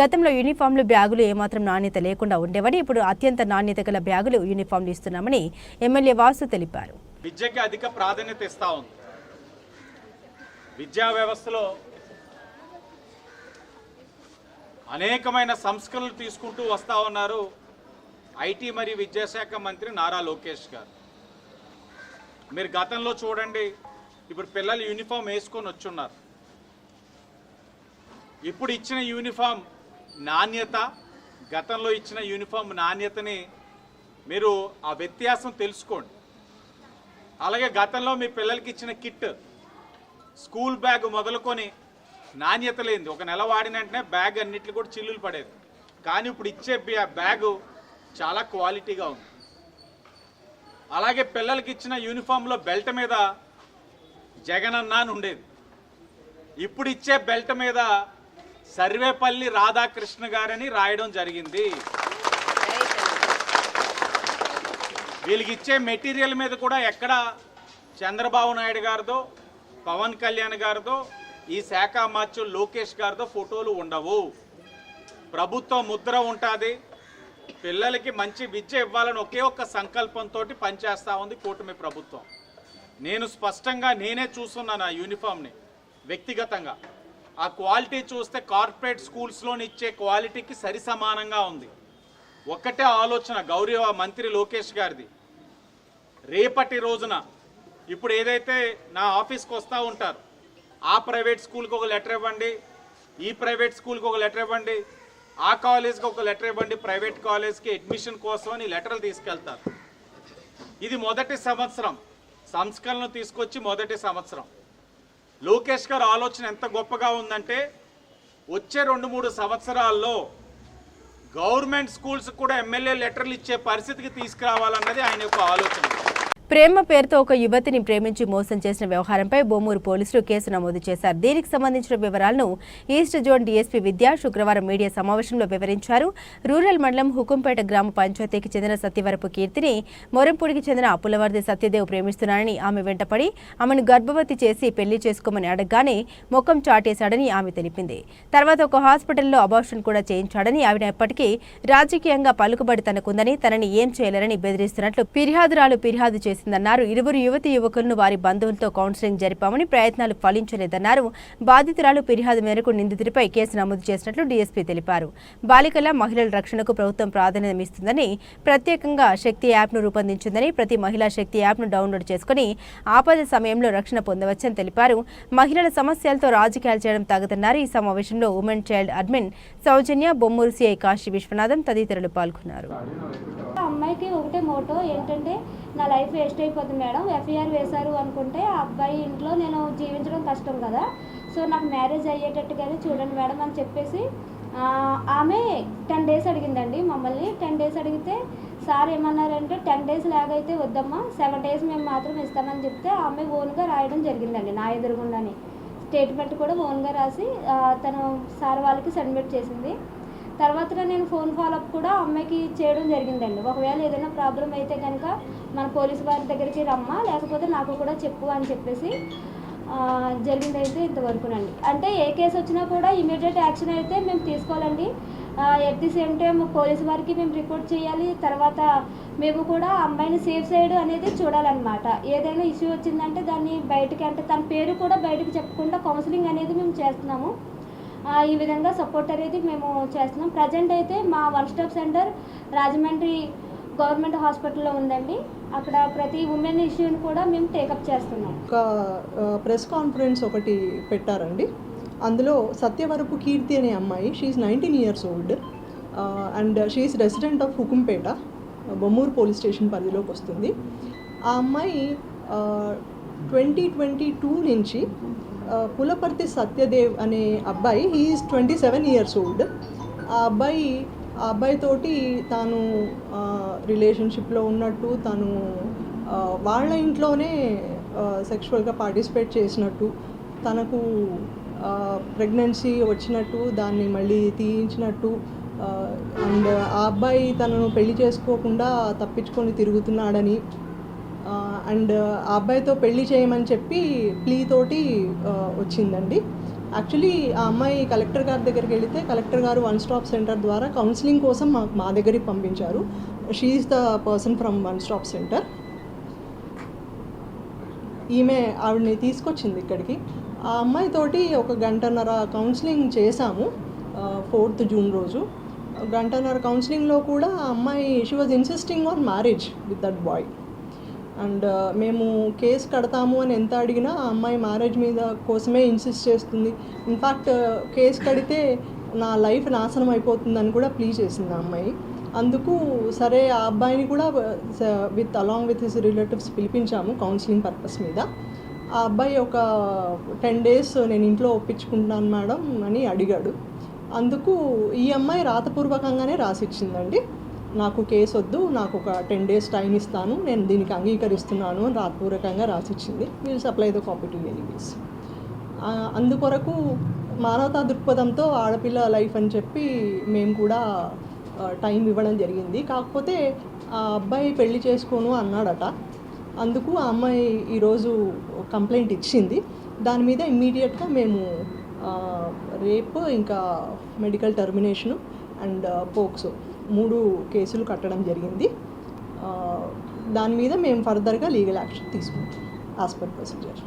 గతంలో యూనిఫామ్లు, బ్యాగులు ఏమాత్రం నాణ్యత లేకుండా ఉండేవని, ఇప్పుడు అత్యంత నాణ్యత గల బ్యాగులు, యూనిఫామ్లు ఇస్తున్నామని ఎమ్మెల్యే వాసు తెలిపారు. విద్యకి అధిక ప్రాధాన్యత ఇస్తా ఉంది. విద్యా వ్యవస్థలో అనేకమైన సంస్కరణలు తీసుకుంటూ వస్తా ఉన్నారు ఐటీ మరియు విద్యాశాఖ మంత్రి నారా లోకేష్ గారు. మీరు గతంలో చూడండి, ఇప్పుడు పిల్లలు యూనిఫామ్ వేసుకొని వచ్చున్నారు. ఇప్పుడు ఇచ్చిన యూనిఫామ్ నాణ్యత, గతంలో ఇచ్చిన యూనిఫామ్ నాణ్యతని మీరు ఆ వ్యత్యాసం తెలుసుకోండి. అలాగే గతంలో మీ పిల్లలకి ఇచ్చిన కిట్, స్కూల్ బ్యాగ్ మొదలుకొని నాణ్యత లేనిది, ఒక నెల వాడిన వెంటనే బ్యాగ్ అన్నిట్లు కూడా చిల్లులు పడేది. కానీ ఇప్పుడు ఇచ్చే బ్యాగు చాలా క్వాలిటీగా ఉంది. అలాగే పిల్లలకి ఇచ్చిన యూనిఫామ్లో బెల్ట్ మీద జగనన్న అని ఉండేది. ఇప్పుడు ఇచ్చే బెల్ట్ మీద సర్వేపల్లి రాధాకృష్ణ గారని రాయడం జరిగింది. వీళ్ళకి ఇచ్చే మెటీరియల్ మీద కూడా ఎక్కడ చంద్రబాబు నాయుడు గారిదో, పవన్ కళ్యాణ్ గారిదో, ఈ శాఖ మంత్రులు లోకేష్ గారితో ఫోటోలు ఉండవు. ప్రభుత్వ ముద్ర ఉంటుంది. పిల్లలకి మంచి విద్య ఇవ్వాలని ఒకే ఒక్క సంకల్పంతో పనిచేస్తూ ఉంది కూటమి ప్రభుత్వం. నేను స్పష్టంగా నేనే చూస్తున్నాను ఆ యూనిఫామ్ని వ్యక్తిగతంగా. ఆ క్వాలిటీ చూస్తే కార్పొరేట్ స్కూల్స్లోని ఇచ్చే క్వాలిటీకి సరి సమానంగా ఉంది. ఒక్కటే ఆలోచన గౌరవ మంత్రి లోకేష్ గారిది, రేపటి రోజున ఇప్పుడు ఏదైతే నా ఆఫీస్కి వస్తూ ఉంటారు, ఆ ప్రైవేట్ స్కూల్కి ఒక లెటర్ ఇవ్వండి, ఈ ప్రైవేట్ స్కూల్కి ఒక లెటర్ ఇవ్వండి, ఆ కాలేజ్కి ఒక లెటర్ ఇవ్వండి, ప్రైవేట్ కాలేజ్కి అడ్మిషన్ కోసం అని లెటర్లు తీసుకెళ్తారు. ఇది మొదటి సంవత్సరం సంస్కరణ తీసుకొచ్చి మొదటి సంవత్సరం. లోకేష్ గారు ఆలోచన ఎంత గొప్పగా ఉందంటే వచ్చే 2-3 సంవత్సరాల్లో గవర్నమెంట్ స్కూల్స్ కూడా ఎమ్మెల్యే లెటర్లు ఇచ్చే పరిస్థితికి తీసుకురావాలన్నది ఆయన యొక్క ఆలోచన. ప్రేమ పేరుతో ఒక యువతిని ప్రేమించి మోసం చేసిన వ్యవహారంపై బొమ్మూరు పోలీసులు కేసు నమోదు చేశారు. దీనికి సంబంధించిన వివరాలను ఈస్ట్ జోన్ డీఎస్పీ విద్య శుక్రవారం మీడియా సమావేశంలో వివరించారు. రూరల్ మండలం హుకుంపేట గ్రామ పంచాయతీకి చెందిన సత్యవరపు కీర్తిని మొరంపూడికి చెందిన పులవర్ది సత్యదేవ్ ప్రేమిస్తున్నానని ఆమె వెంటపడి ఆమెను గర్భవతి చేసి పెళ్లి చేసుకోమని అడగగానే ముఖం చాటేశాడని ఆమె తెలిపింది. తర్వాత ఒక హాస్పిటల్లో అబార్షన్ కూడా చేయించాడని, ఆవిడ ఎప్పటికీ రాజకీయంగా పలుకుబడి తనకుందని, తనని ఏం చేయలేరని బెదిరిస్తున్నట్లు ఫిర్యాదు చేసిందన్నారు. ఇరువురు యువతి యువకులను వారి బంధువులతో కౌన్సిలింగ్ జరిపామని, ప్రయత్నాలు ఫలించలేదన్నారు. బాధితురాలు ఫిర్యాదు మేరకు నిందితుడిపై కేసు నమోదు చేసినట్లు డీఎస్పీ తెలిపారు. బాలికల మహిళల రక్షణకు ప్రభుత్వం ప్రాధాన్యమిస్తుందని, ప్రత్యేకంగా శక్తి యాప్ను రూపొందించిందని, ప్రతి మహిళా శక్తి యాప్ను డౌన్లోడ్ చేసుకుని ఆపద సమయంలో రక్షణ పొందవచ్చని తెలిపారు. మహిళల సమస్యలతో రాజకీయాలు చేయడం తగదన్నారు. ఈ సమావేశంలో ఉమెన్ చైల్డ్ అడ్మిన్ సౌజన్య, బొమ్మూరు సిఐ కాశీ విశ్వనాథం తదితరులు పాల్గొన్నారు. అమ్మాయికి ఒకటే మోటో ఏంటంటే నా లైఫ్ వేస్ట్ అయిపోతుంది మేడం, ఎఫ్ఐఆర్ వేశారు అనుకుంటే ఆ అబ్బాయి ఇంట్లో నేను జీవించడం కష్టం కదా, సో నాకు మ్యారేజ్ అయ్యేటట్టుగానే చూడండి మేడం అని చెప్పేసి ఆమె 10 days అడిగిందండి మమ్మల్ని. 10 days అడిగితే సార్ ఏమన్నారంటే 10 days లాగైతే వద్దమ్మా, 7 days మేము మాత్రం ఇస్తామని చెప్తే ఆమె ఓన్గా రాయడం జరిగిందండి నా ఎదురుగుండానే. స్టేట్మెంట్ కూడా ఓన్గా రాసి తను సార్ వాళ్ళకి సబ్మిట్ చేసింది. తర్వాత నేను ఫోన్ ఫాలోఅప్ కూడా అమ్మాయికి చేయడం జరిగిందండి. ఒకవేళ ఏదైనా ప్రాబ్లం అయితే కనుక మన పోలీసు వారి దగ్గరికి రమ్మా, లేకపోతే నాకు కూడా చెప్పు అని చెప్పేసి జరిగిందైతే ఇంతవరకునండి. అంటే ఏ కేసు వచ్చినా కూడా ఇమీడియట్ యాక్షన్ అయితే మేము తీసుకోవాలండి. At the same time police వారికి మేము రిపోర్ట్ చేయాలి. తర్వాత మేము కూడా అమ్మాయిని సేఫ్ సైడ్ అనేది చూడాలన్నమాట. ఏదైనా ఇష్యూ వచ్చిందంటే దాన్ని బయటకి, అంటే తన పేరు కూడా బయటకు చెప్పకుండా కౌన్సిలింగ్ అనేది మేము చేస్తున్నాము. ఈ విధంగా సపోర్ట్ అనేది మేము చేస్తున్నాం. ప్రజెంట్ అయితే మా 1 స్టాప్ సెంటర్ రాజమండ్రి గవర్నమెంట్ హాస్పిటల్లో ఉందండి. అక్కడ ప్రతి ఉమెన్ ఇష్యూని కూడా మేము టేకప్ చేస్తున్నాం. ఒక ప్రెస్ కాన్ఫరెన్స్ ఒకటి పెట్టారండి. అందులో సత్యవరపు కీర్తి అనే అమ్మాయి, she's 19 years old and she's resident of Hukumpeta, Bommuru police station పరిధిలోకి వస్తుంది. ఆ అమ్మాయి 2022 నుంచి పులపర్తి సత్యదేవ్ అనే అబ్బాయి, హీఈస్ 27 years old. ఆ అబ్బాయితోటి తాను రిలేషన్షిప్లో ఉన్నట్టు, తను వాళ్ళ ఇంట్లోనే సెక్షువల్గా పార్టిసిపేట్ చేసినట్టు, తనకు ప్రెగ్నెన్సీ వచ్చినట్టు, దాన్ని మళ్ళీ తీయించినట్టు, అండ్ ఆ అబ్బాయి తనను పెళ్లి చేసుకోకుండా తప్పించుకొని తిరుగుతున్నాడని, అండ్ ఆ అబ్బాయితో పెళ్లి చేయమని చెప్పి ప్లీ తోటి వచ్చిందండి. యాక్చువల్లీ ఆ అమ్మాయి కలెక్టర్ గారి దగ్గరికి వెళితే కలెక్టర్ గారు 1 స్టాప్ సెంటర్ ద్వారా కౌన్సిలింగ్ కోసం మా దగ్గరికి పంపించారు. She's the person from 1 stop centre. ఆవిడని తీసుకొచ్చింది ఇక్కడికి. ఆ అమ్మాయితోటి 1 గంటన్నర కౌన్సిలింగ్ చేశాము 4th June రోజు. 1 గంటన్నర కౌన్సిలింగ్లో కూడా ఆ అమ్మాయి she was insisting on marriage with that boy. And మేము కేసు కడతాము అని ఎంత అడిగినా ఆ అమ్మాయి మ్యారేజ్ మీద కోసమే ఇన్సిస్ట్ చేస్తుంది. ఇన్ఫ్యాక్ట్ కేసు కడితే నా లైఫ్ నాశనం అయిపోతుందని కూడా ప్లీ చేసింది ఆ అమ్మాయి. అందుకు సరే ఆ అబ్బాయిని కూడా అలాంగ్ విత్ హిస్ రిలేటివ్స్ పిలిపించాము కౌన్సిలింగ్ పర్పస్ మీద. ఆ అబ్బాయి ఒక 10 days నేను ఇంట్లో ఒప్పించుకుంటున్నాను మేడం అని అడిగాడు. అందుకు ఈ అమ్మాయి రాతపూర్వకంగానే రాసిచ్చిందండి, నాకు కేసు వద్దు, నాకు ఒక 10 days టైం ఇస్తాను, నేను దీనికి అంగీకరిస్తున్నాను అని రాతపూర్వకంగా రాసిచ్చింది. We'll supply the copy to anyways. అందుకొరకు మానవతా దృక్పథంతో ఆడపిల్ల లైఫ్ అని చెప్పి మేము కూడా టైం ఇవ్వడం జరిగింది. కాకపోతే ఆ అబ్బాయి పెళ్లి చేసుకోను అన్నాడట. అందుకు ఆ అమ్మాయి ఈరోజు కంప్లైంట్ ఇచ్చింది. దాని మీద ఇమ్మీడియట్గా మేము రేప్, ఇంకా మెడికల్ టర్మినేషను అండ్ పోక్సో 3 కేసులు కట్టడం జరిగింది. దాని మీద మేము ఫర్దర్గా లీగల్ యాక్షన్ తీసుకుంటాం యాజ్ పర్ ప్రొసీజర్.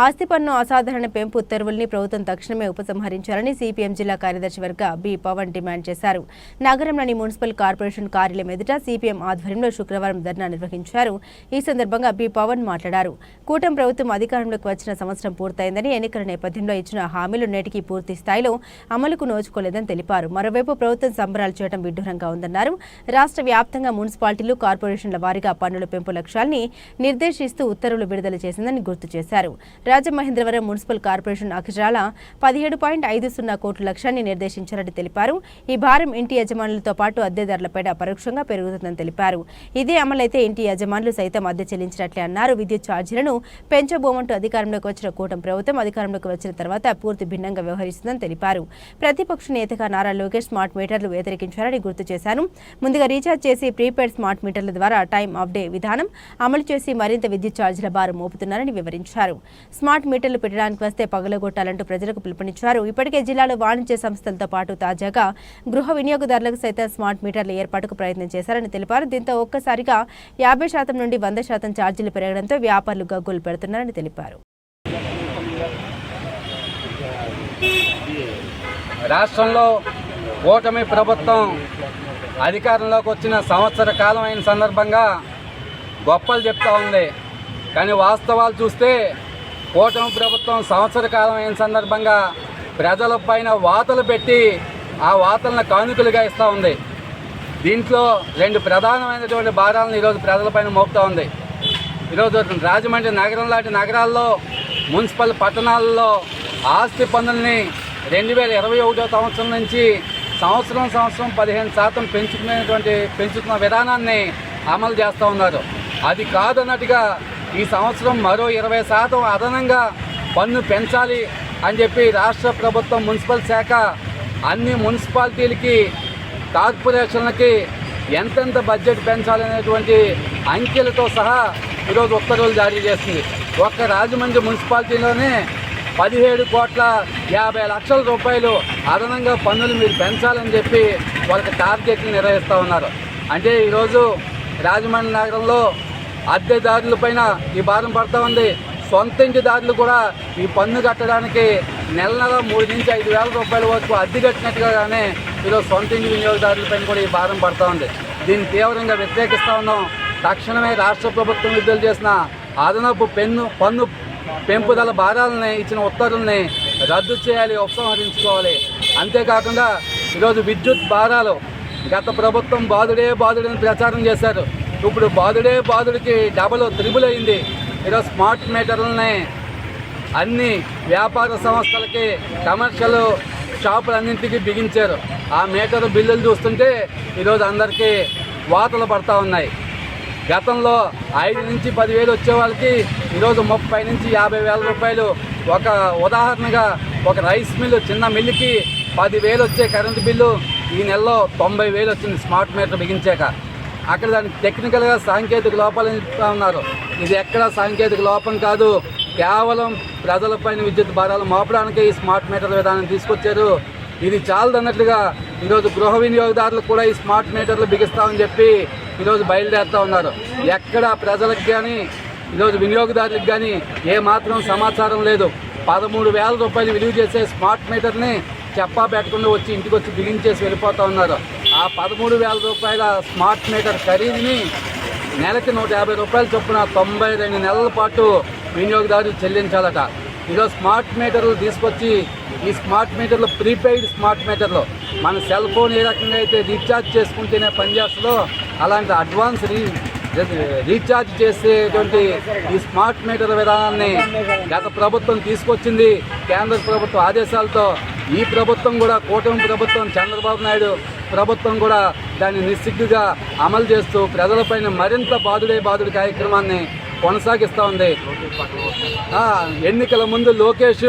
ఆస్తి పన్ను అసాధారణ పెంపు ఉత్తర్వుల్ని ప్రభుత్వం తక్షణమే ఉపసంహరించాలని సిపిఎం జిల్లా కార్యదర్శి వర్గ బి పవన్ డిమాండ్ చేశారు. నగరంలోని మున్సిపల్ కార్పొరేషన్ కార్యాలయం ఎదుట సిపిఎం ఆధ్వర్యంలో శుక్రవారం ధర్నా నిర్వహించారు. ఈ సందర్భంగా బి పవన్ మాట్లాడారు. కూటమి ప్రభుత్వం అధికారంలోకి వచ్చిన సంవత్సరం పూర్తయిందని, ఎన్నికల నేపథ్యంలో ఇచ్చిన హామీలు నేటికి పూర్తి స్థాయిలో అమలుకు నోచుకోలేదని తెలిపారు. మరోవైపు ప్రభుత్వం సంబరాలు చేయడం విడ్డూరంగా ఉందన్నారు. రాష్ట్ర వ్యాప్తంగా మున్సిపాలిటీలు, కార్పొరేషన్ల వారీగా పన్నుల పెంపు లక్ష్యాల్ని నిర్దేశిస్తూ ఉత్తర్వులు విడుదల చేసిందని గుర్తు చేశారు. రాజమహేంద్రవరం మున్సిపల్ కార్పొరేషన్ అక్షరాల 17.50 కోట్ల లక్ష్యాన్ని నిర్దేశించారని తెలిపారు. ఈ భారం ఇంటి యజమానులతో పాటు అద్దెదారులపై పరోక్షంగా పెరుగుతుందని తెలిపారు. ఇదే అమలైతే ఇంటి యజమానులు సైతం అద్దె చెల్లించినట్లే అన్నారు. విద్యుత్ ఛార్జీలను పెంచబోమంటూ అధికారంలోకి వచ్చిన కూటమి ప్రభుత్వం అధికారంలోకి వచ్చిన తర్వాత పూర్తి భిన్నంగా వ్యవహరిస్తుందని తెలిపారు. ప్రతిపక్ష నేతగా నారా లోకేష్ స్మార్ట్ మీటర్లు వ్యతిరేకించారని గుర్తు చేశారు. ముందుగా రీఛార్జ్ చేసి ప్రీపెయిడ్ స్మార్ట్ మీటర్ల ద్వారా టైం ఆఫ్ డే విధానం అమలు చేసి మరింత విద్యుత్ ఛార్జీల భారం మోపుతున్నారని వివరించారు. స్మార్ట్ మీటర్లు పెట్టడానికి వస్తే పగలగొట్టాలంటూ ప్రజలకు పిలుపునిచ్చారు. ఇప్పటికే జిల్లాలో వాణిజ్య సంస్థలతో పాటు తాజాగా గృహ వినియోగదారులకు సైతం స్మార్ట్ మీటర్ల ఏర్పాటుకు ప్రయత్నం చేశారని తెలిపారు. దీంతో ఒక్కసారిగా 50% నుండి 100% ఛార్జీలు పెరగడంతో వ్యాపారులు గగ్గోలు పెడుతున్నారని తెలిపారు. రాష్ట్రంలో కూటమి ప్రభుత్వం అధికారంలోకి వచ్చిన సంవత్సర కాలం అయిన సందర్భంగా గొప్పలు చెప్తా ఉంది. కానీ వాస్తవాలు చూస్తే కూటమి ప్రభుత్వం సంవత్సర కాలం అయిన సందర్భంగా ప్రజల పైన వాతలు పెట్టి ఆ వాతలను కానుకలుగా ఇస్తూ ఉంది. దీంట్లో 2 ప్రధానమైనటువంటి భారాలను ఈరోజు ప్రజలపైన మోపుతూ ఉంది. ఈరోజు రాజమండ్రి నగరం లాంటి నగరాల్లో, మున్సిపల్ పట్టణాల్లో ఆస్తి పన్నుల్ని 2021 సంవత్సరం నుంచి సంవత్సరం 15% పెంచుతున్న విధానాన్ని అమలు చేస్తూ ఉన్నారు. అది కాదన్నట్టుగా ఈ సంవత్సరం మరో 20% అదనంగా పన్ను పెంచాలి అని చెప్పి రాష్ట్ర ప్రభుత్వం మున్సిపల్ శాఖ అన్ని మున్సిపాలిటీలకి, కార్పొరేషన్లకి ఎంతెంత బడ్జెట్ పెంచాలనేటువంటి అంకెలతో సహా ఈరోజు ఉత్తర్వులు జారీ చేస్తుంది. ఒక్క రాజమండ్రి మున్సిపాలిటీలోనే 17,50,00,000 రూపాయలు అదనంగా పన్నులు మీరు పెంచాలని చెప్పి వాళ్ళకి టార్గెట్లు నిర్వహిస్తూ ఉన్నారు. అంటే ఈరోజు రాజమండ్రి నగరంలో అద్దెదారుల పైన ఈ భారం పడుతూ ఉంది. సొంత ఇంటిదారులు కూడా ఈ పన్ను కట్టడానికి నెల 3 నుంచి 5,000 రూపాయల వరకు అద్దె కట్టినట్టుగానే ఈరోజు సొంత ఇంటి వినియోగదారులపైన కూడా ఈ భారం పడుతూ ఉంది. దీన్ని తీవ్రంగా వ్యతిరేకిస్తూ ఉన్నాం. తక్షణమే రాష్ట్ర ప్రభుత్వం విడుదల చేసిన అదనపు పన్ను పెంపుదల భారాలని ఇచ్చిన ఉత్తర్వుల్ని రద్దు చేయాలి, ఉపసంహరించుకోవాలి. అంతేకాకుండా ఈరోజు విద్యుత్ భారాలు గత ప్రభుత్వం బాదుడని ప్రచారం చేశారు. ఇప్పుడు బాదుడికి డబల్ త్రిబుల్ అయింది. ఈరోజు స్మార్ట్ మీటర్లని అన్ని వ్యాపార సంస్థలకి, కమర్షియల్ షాపులన్నింటికి బిగించారు. ఆ మీటర్ బిల్లులు చూస్తుంటే ఈరోజు అందరికీ వాతలు పడతా ఉన్నాయి. గతంలో 5 నుంచి 10,000 వచ్చే వాళ్ళకి ఈరోజు 30 నుంచి 50,000 రూపాయలు. ఒక ఉదాహరణగా ఒక రైస్ మిల్లు, చిన్న మిల్లుకి 10,000 వచ్చే కరెంటు బిల్లు ఈ నెలలో 90,000 వచ్చింది స్మార్ట్ మీటర్ బిగించాక. అక్కడ దానికి టెక్నికల్గా సాంకేతిక లోపాలు ఉన్నారు. ఇది ఎక్కడ సాంకేతిక లోపం కాదు, కేవలం ప్రజలపైన విద్యుత్ భారాలు మోపడానికి ఈ స్మార్ట్ మీటర్ విధానం తీసుకొచ్చారు. ఇది చాలదన్నట్లుగా ఈరోజు గృహ వినియోగదారులకు కూడా ఈ స్మార్ట్ మీటర్లు బిగిస్తామని చెప్పి ఈరోజు బయలుదేరుతూ ఉన్నారు. ఎక్కడ ప్రజలకు కానీ ఈరోజు వినియోగదారులకు కానీ ఏమాత్రం సమాచారం లేదు. 13,000 రూపాయలు విలువ చేసే స్మార్ట్ మీటర్ని చెప్పా పెట్టకుండా వచ్చి ఇంటికి వచ్చి బిగించేసి వెళ్ళిపోతూ ఉన్నారు. ఆ 13,000 రూపాయల స్మార్ట్ మీటర్ ఖరీదుని నెలకి 150 రూపాయల చొప్పున 92 నెలల పాటు వినియోగదారులు చెల్లించాలట. ఈరోజు స్మార్ట్ మీటర్లు తీసుకొచ్చి ఈ స్మార్ట్ మీటర్లు ప్రీపెయిడ్ స్మార్ట్ మీటర్లు మన సెల్ ఫోన్ ఏ రకంగా అయితే రీఛార్జ్ చేసుకుంటేనే పనిచేస్తుందో అలాంటి అడ్వాన్స్ రీఛార్జ్ చేసేటువంటి ఈ స్మార్ట్ మీటర్ విధానాన్ని గత ప్రభుత్వం తీసుకొచ్చింది కేంద్ర ప్రభుత్వ ఆదేశాలతో. ఈ ప్రభుత్వం కూడా, కూటమి ప్రభుత్వం, చంద్రబాబు నాయుడు ప్రభుత్వం కూడా దాన్ని నిస్సిగ్గుగా అమలు చేస్తూ ప్రజలపైన మరింత బాదుడి కార్యక్రమాన్ని కొనసాగిస్తూ ఉంది. ఎన్నికల ముందు లోకేష్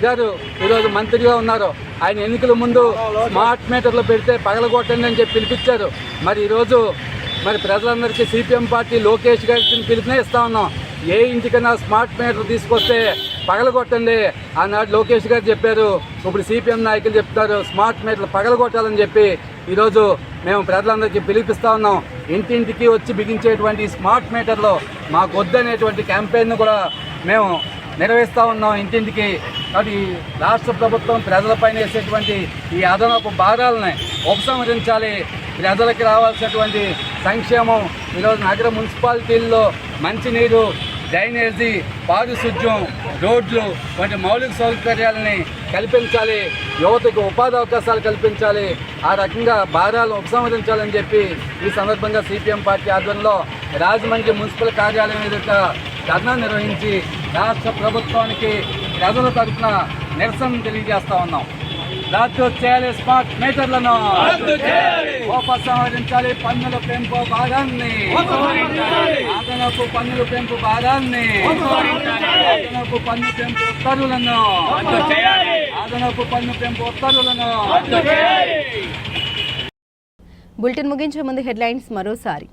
గారు ఈరోజు మంత్రిగా ఉన్నారు. ఆయన ఎన్నికల ముందు స్మార్ట్ మీటర్లు పెడితే పగలగొట్టండి అని చెప్పి పిలిపించారు. మరి ఈరోజు మరి ప్రజలందరికీ సిపిఎం పార్టీ లోకేష్ గారికి పిలుపునే ఇస్తా ఉన్నాం. ఏ ఇంటికైనా స్మార్ట్ మీటర్ తీసుకొస్తే పగలగొట్టండి. ఆనాడు లోకేష్ గారు చెప్పారు, ఇప్పుడు సిపిఎం నాయకులు చెప్తారు స్మార్ట్ మీటర్లు పగలగొట్టాలని చెప్పి ఈరోజు మేము ప్రజలందరికీ పిలిపిస్తా ఉన్నాం. ఇంటింటికి వచ్చి బిగించేటువంటి స్మార్ట్ మీటర్లు మాకు వద్దనేటువంటి క్యాంపెయిన్ కూడా మేము నిర్వహిస్తూ ఉన్నాం ఇంటింటికి. అది రాష్ట్ర ప్రభుత్వం ప్రజలపైన వేసేటువంటి ఈ అదనపు భారాలని ఉపసంహరించాలి. ప్రజలకు రావాల్సినటువంటి సంక్షేమం ఈరోజు నగర మున్సిపాలిటీల్లో మంచినీరు, డ్రైనేజీ, పారిశుద్ధ్యం, రోడ్లు వంటి మౌలిక సౌకర్యాలని కల్పించాలి. యువతకు ఉపాధి అవకాశాలు కల్పించాలి. ఆ రకంగా భారాలు ఉపసంహరించాలని చెప్పి ఈ సందర్భంగా సిపిఎం పార్టీ ఆధ్వర్యంలో రాజమండ్రి మున్సిపల్ కార్యాలయం ఎదుట ధర్నా నిర్వహించి రాష్ట్ర ప్రభుత్వానికి ప్రజల తరఫున నిరసన తెలియజేస్తా ఉన్నాం. రద్దు చేయాలి స్మార్ట్ మీటర్లను, ఉపసంహరించాలి పన్నుల పెంపు భాగాన్ని, అదనపు పన్నుల పెంపు భాగాన్ని, అదనపు పన్ను పెంపు ఉత్తర్వులను, అదనపు పన్ను పెంపు ఉత్తర్వులను. బులెటిన్ ముగించే ముందు హెడ్లైన్స్ మరోసారి.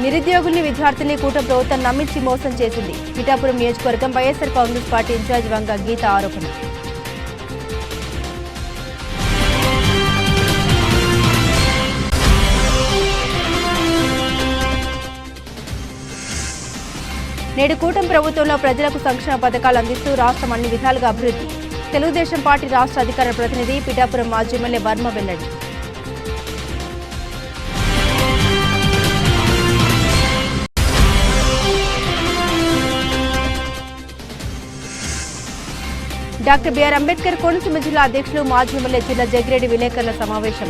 నిరుద్యోగుల్ని విద్యార్థుల్ని కూటమి ప్రభుత్వం నమ్మించి మోసం చేసింది. పిఠాపురం నియోజకవర్గం వైఎస్ఆర్ కాంగ్రెస్ పార్టీ ఇన్ఛార్జ్ వంగ గీత ఆరోపణ. నేడు కూటమి ప్రభుత్వంలో ప్రజలకు సంక్షేమ పథకాలు అందిస్తూ రాష్ట్రం అన్ని విధాలుగా అభివృద్ధి. తెలుగుదేశం పార్టీ రాష్ట్ర అధికార ప్రతినిధి పిఠాపురం మాజీ ఎమ్మెల్యే వర్మ వెల్లడి. డాక్టర్ బిఆర్ అంబేద్కర్ కోనసీమ జిల్లా అధ్యక్షులు మాజీ ఎమ్మెల్యే జిల్లా జగ్గిరెడ్డి విలేకరుల సమావేశం.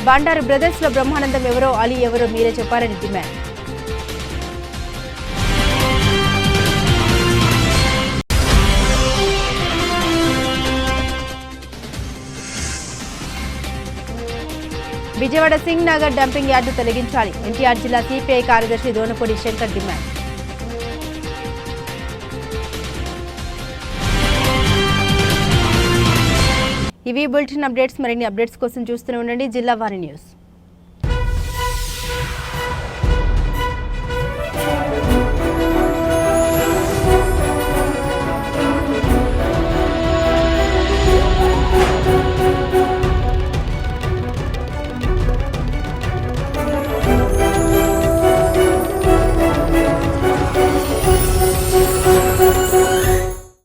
బండారు బ్రదర్స్ లో బ్రహ్మానందం ఎవరో, అలీ ఎవరో మీరే చెప్పారని demand. Vijayawada Singh Nagar dumping yard తొలగించాలి. ఎన్టీఆర్ జిల్లా సిపిఐ కార్యదర్శి దోనపూడి శంకర్ డిమాండ్. ఇవి బులెటిన్ అప్డేట్స్. మరిన్ని అప్డేట్స్ కోసం చూస్తూనే ఉండండి జిల్లా వారి న్యూస్.